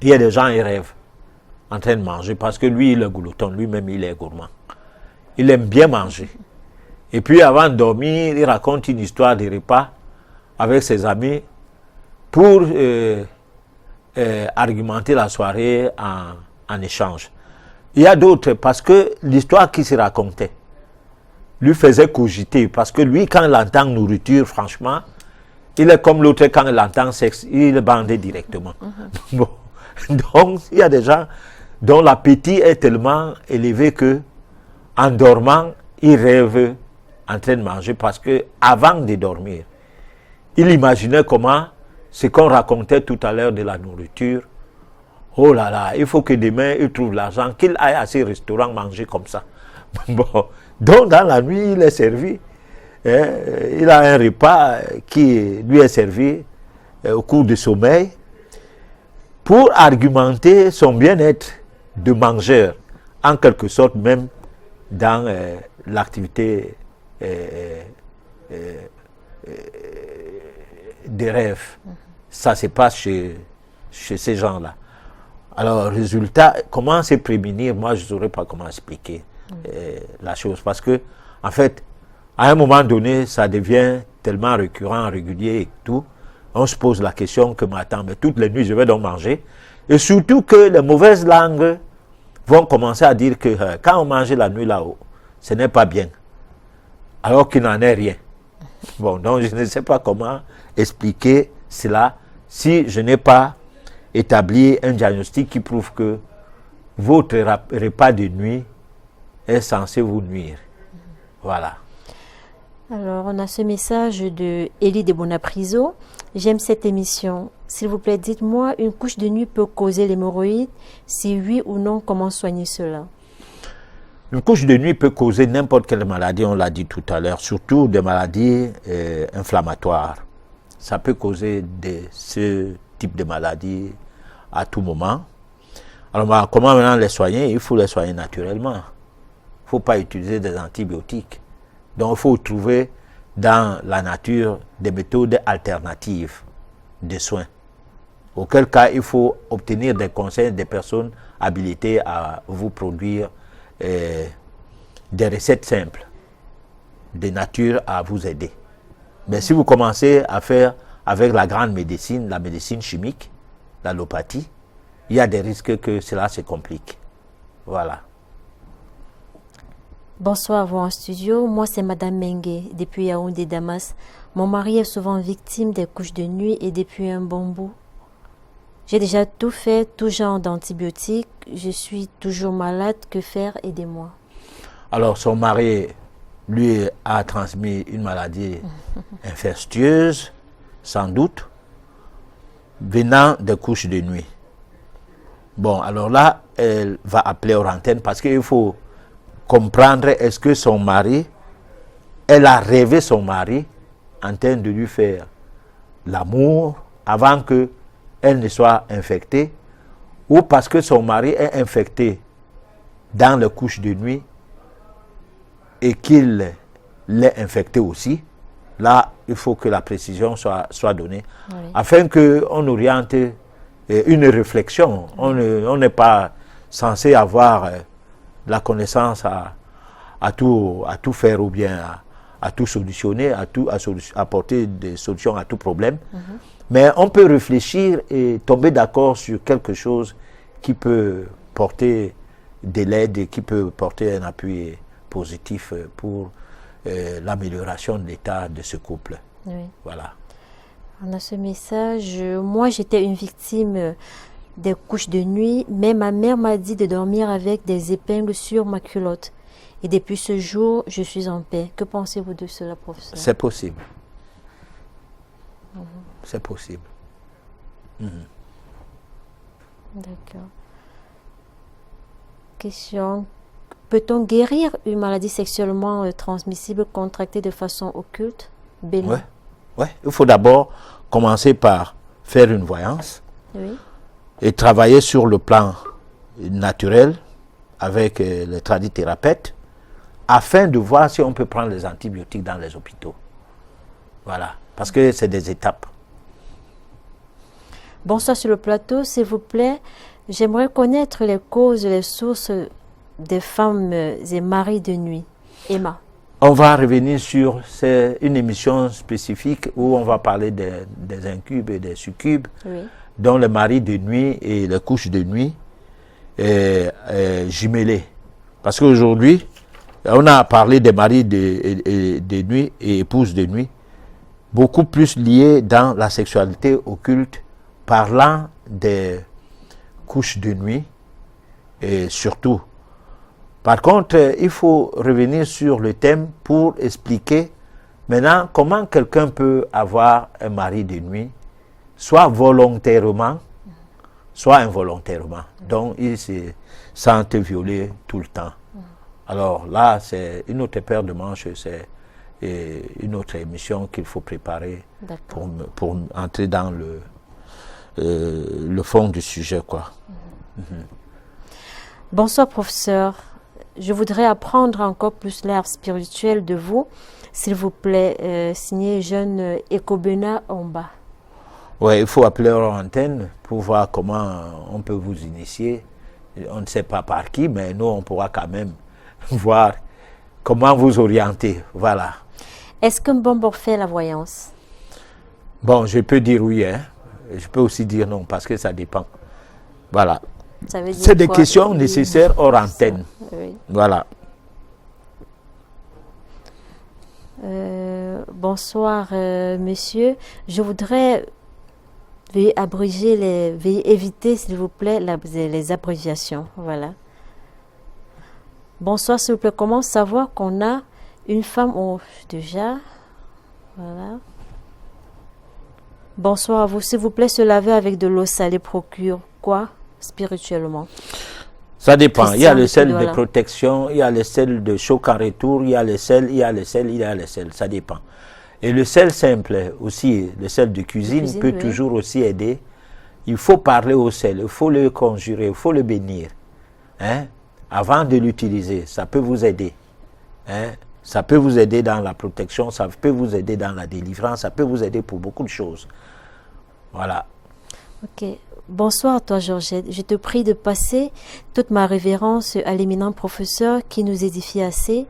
Il y a des gens qui rêvent en train de manger parce que lui, il est glouton, lui-même, il est gourmand. Il aime bien manger. Et puis, avant de dormir, il raconte une histoire de repas avec ses amis pour argumenter la soirée en échange. Il y a d'autres, parce que l'histoire qui se racontait lui faisait cogiter, parce que lui, quand il entend nourriture, franchement, il est comme l'autre, quand il entend sexe, il bandait directement. Bon. Donc, il y a des gens dont l'appétit est tellement élevé que, en dormant, ils rêvent en train de manger, parce que avant de dormir, il imaginait comment ce qu'on racontait tout à l'heure de la nourriture. Oh là là, il faut que demain, il trouve l'argent, qu'il aille à ces restaurants manger comme ça. Bon. Donc, dans la nuit, il est servi. Il a un repas qui lui est servi au cours du sommeil pour argumenter son bien-être de mangeur, en quelque sorte même dans l'activité des rêves. Ça se passe chez ces gens-là. Alors, résultat, comment se prémunir? Moi, je ne saurais pas comment expliquer la chose. Parce que, en fait, à un moment donné, ça devient tellement récurrent, régulier et tout. On se pose la question que, mais attends, mais toutes les nuits, je vais donc manger. Et surtout que les mauvaises langues vont commencer à dire que quand on mange la nuit là-haut, ce n'est pas bien. Alors qu'il n'en est rien. Bon, donc je ne sais pas comment expliquer cela si je n'ai pas établi un diagnostic qui prouve que votre repas de nuit est censé vous nuire. Voilà.
Alors, on a ce message de Élie de Bonapriso. J'aime cette émission. S'il vous plaît, dites-moi, une couche de nuit peut causer l'hémorroïde? Si oui ou non, comment soigner cela?
Une couche de nuit peut causer n'importe quelle maladie, on l'a dit tout à l'heure, surtout des maladies inflammatoires. Ça peut causer ce type de maladie à tout moment. Alors, comment maintenant les soigner? Il faut les soigner naturellement. Il ne faut pas utiliser des antibiotiques. Donc, il faut trouver dans la nature des méthodes alternatives de soins. Auquel cas, il faut obtenir des conseils des personnes habilitées à vous produire des recettes simples, de nature à vous aider. Mais si vous commencez à faire avec la grande médecine, la médecine chimique, l'allopathie, il y a des risques que cela se complique. Voilà.
Bonsoir à vous en studio. Moi, c'est Madame Mengue, depuis Yaoundé Damas. Mon mari est souvent victime des couches de nuit et depuis un bon bout. J'ai déjà tout fait, tout genre d'antibiotiques. Je suis toujours malade. Que faire? Aidez-moi.
Alors, son mari, lui, a transmis une maladie infectieuse, sans doute, venant des couches de nuit. Bon, alors là, elle va appeler aux antennes parce qu'il faut comprendre, est-ce que son mari, elle a rêvé son mari en train de lui faire l'amour avant qu'elle ne soit infectée, ou parce que son mari est infecté dans les couches de nuit et qu'il l'ait infecté aussi. Là, il faut que la précision soit donnée, oui, afin qu'on oriente une réflexion. On n'est pas censé avoir la connaissance à tout faire ou bien à tout solutionner, à apporter des solutions à tout problème. Mais on peut réfléchir et tomber d'accord sur quelque chose qui peut porter de l'aide et qui peut porter un appui positif pour l'amélioration de l'état de ce couple.
Oui.
Voilà.
On a ce message. Moi, j'étais une victime des couches de nuit, mais ma mère m'a dit de dormir avec des épingles sur ma culotte. Et depuis ce jour, je suis en paix. Que pensez-vous de cela, professeur?
C'est possible. C'est possible.
D'accord. Question. Peut-on guérir une maladie sexuellement transmissible contractée de façon occulte?
Oui. Il faut d'abord commencer par faire une voyance, oui, et travailler sur le plan naturel avec les tradithérapeutes afin de voir si on peut prendre les antibiotiques dans les hôpitaux. Voilà, parce que c'est des étapes.
Bonsoir sur le plateau, s'il vous plaît. J'aimerais connaître les causes, les sources des femmes et maris de nuit. Emma.
On va revenir sur une émission spécifique où on va parler des incubes et des succubes, oui, dont les maris de nuit et les couches de nuit jumelées. Parce qu'aujourd'hui, on a parlé des maris de nuit et épouses de nuit, beaucoup plus liés dans la sexualité occulte, parlant des couches de nuit et surtout. Par contre, il faut revenir sur le thème pour expliquer maintenant comment quelqu'un peut avoir un mari de nuit, soit volontairement, soit involontairement. Donc, il se sent violé tout le temps. Alors là, c'est une autre paire de manches, c'est une autre émission qu'il faut préparer pour entrer dans le fond du sujet, quoi.
Bonsoir, professeur. Je voudrais apprendre encore plus l'art spirituel de vous. S'il vous plaît, signé Jeune Ekobena Omba.
Oui, il faut appeler leur antenne pour voir comment on peut vous initier. On ne sait pas par qui, mais nous, on pourra quand même voir comment vous orienter. Voilà.
Est-ce qu'un bonbon fait la voyance?
Bon, je peux dire oui, hein. Je peux aussi dire non, parce que ça dépend. Voilà. C'est des questions nécessaires hors antenne. Oui. Voilà.
Bonsoir, monsieur. Je voudrais veuillez éviter, s'il vous plaît, les abréviations. Voilà. Bonsoir, s'il vous plaît. Comment savoir qu'on a une femme déjà? Voilà. Bonsoir à vous. S'il vous plaît, se laver avec de l'eau salée procure quoi spirituellement?
Ça dépend. Christian, il y a le sel de protection, il y a le sel de choc en retour, il y a le sel, ça dépend. Et le sel simple aussi, le sel de cuisine peut toujours aussi aider. Il faut parler au sel, il faut le conjurer, il faut le bénir. Hein? Avant de l'utiliser, ça peut vous aider. Hein? Ça peut vous aider dans la protection, ça peut vous aider dans la délivrance, ça peut vous aider pour beaucoup de choses. Voilà.
Ok. Bonsoir à toi, Georgette. Je te prie de passer toute ma révérence à l'éminent professeur qui nous édifie assez,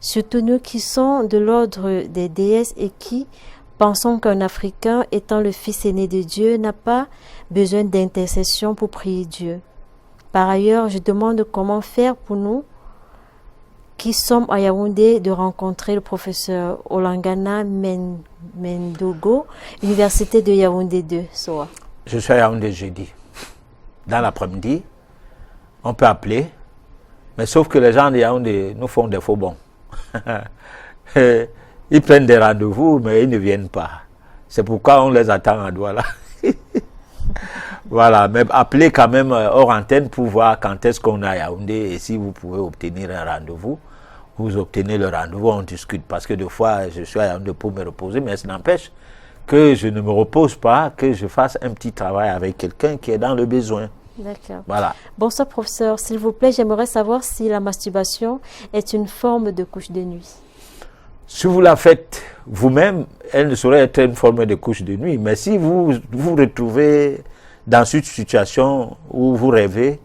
surtout nous qui sommes de l'ordre des déesses et qui, pensons qu'un Africain, étant le fils aîné de Dieu, n'a pas besoin d'intercession pour prier Dieu. Par ailleurs, je demande comment faire pour nous qui sommes à Yaoundé de rencontrer le professeur Olangana Mendogo, Université de Yaoundé 2, SOA.
Je suis à Yaoundé jeudi. Dans l'après-midi, on peut appeler, mais sauf que les gens de Yaoundé nous font des faux bons. Ils prennent des rendez-vous, mais ils ne viennent pas. C'est pourquoi on les attend à Douala. Voilà, mais appelez quand même hors antenne pour voir quand est-ce qu'on est à Yaoundé et si vous pouvez obtenir un rendez-vous. Vous obtenez le rendez-vous, on discute. Parce que des fois, je suis à Yaoundé pour me reposer, mais ça n'empêche que je ne me repose pas, que je fasse un petit travail avec quelqu'un qui est dans le besoin.
D'accord.
Voilà.
Bonsoir, professeur. S'il vous plaît, j'aimerais savoir si la masturbation est une forme de couche de nuit.
Si vous la faites vous-même, elle ne saurait être une forme de couche de nuit. Mais si vous vous retrouvez dans cette situation où vous rêvez,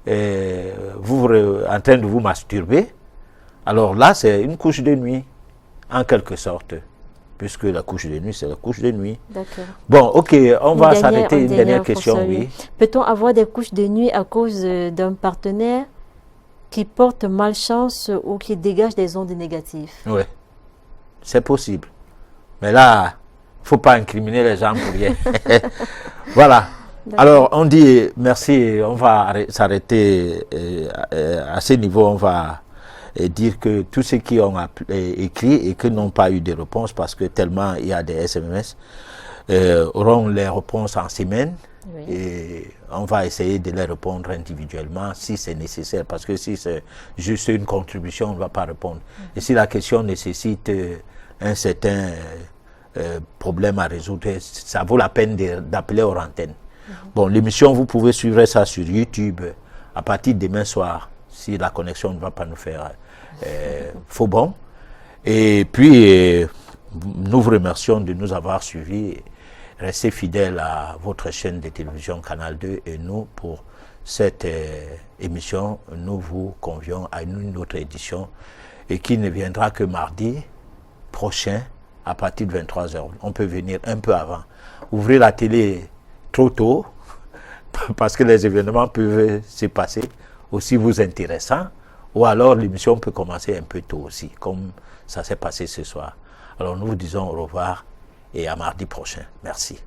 en train de vous masturber, alors là, c'est une couche de nuit, en quelque sorte. Puisque la couche de nuit, c'est la couche de nuit.
D'accord.
Bon, ok, on va s'arrêter. Une dernière question, oui.
Peut-on avoir des couches de nuit à cause d'un partenaire qui porte malchance ou qui dégage des ondes négatives?
Oui, c'est possible. Mais là, il ne faut pas incriminer les gens pour rien. Voilà. Alors, on dit merci, on va s'arrêter à ce niveau, on va dire que tous ceux qui ont écrit et qui n'ont pas eu de réponse, parce que tellement il y a des SMS, auront les réponses en semaine. Oui. Et on va essayer de les répondre individuellement si c'est nécessaire, parce que si c'est juste une contribution, on ne va pas répondre. Et si la question nécessite un certain problème à résoudre, ça vaut la peine d'appeler aux antennes. Bon, l'émission, vous pouvez suivre ça sur YouTube à partir de demain soir, si la connexion ne va pas nous faire faux bon. Et puis, nous vous remercions de nous avoir suivis. Restez fidèles à votre chaîne de télévision Canal 2 et nous, pour cette émission, nous vous convions à une autre édition et qui ne viendra que mardi prochain à partir de 23h. On peut venir un peu avant. Ouvrez la télé trop tôt parce que les événements peuvent se passer aussi vous intéressant, ou alors l'émission peut commencer un peu tôt aussi, comme ça s'est passé ce soir. Alors nous vous disons au revoir et à mardi prochain. Merci.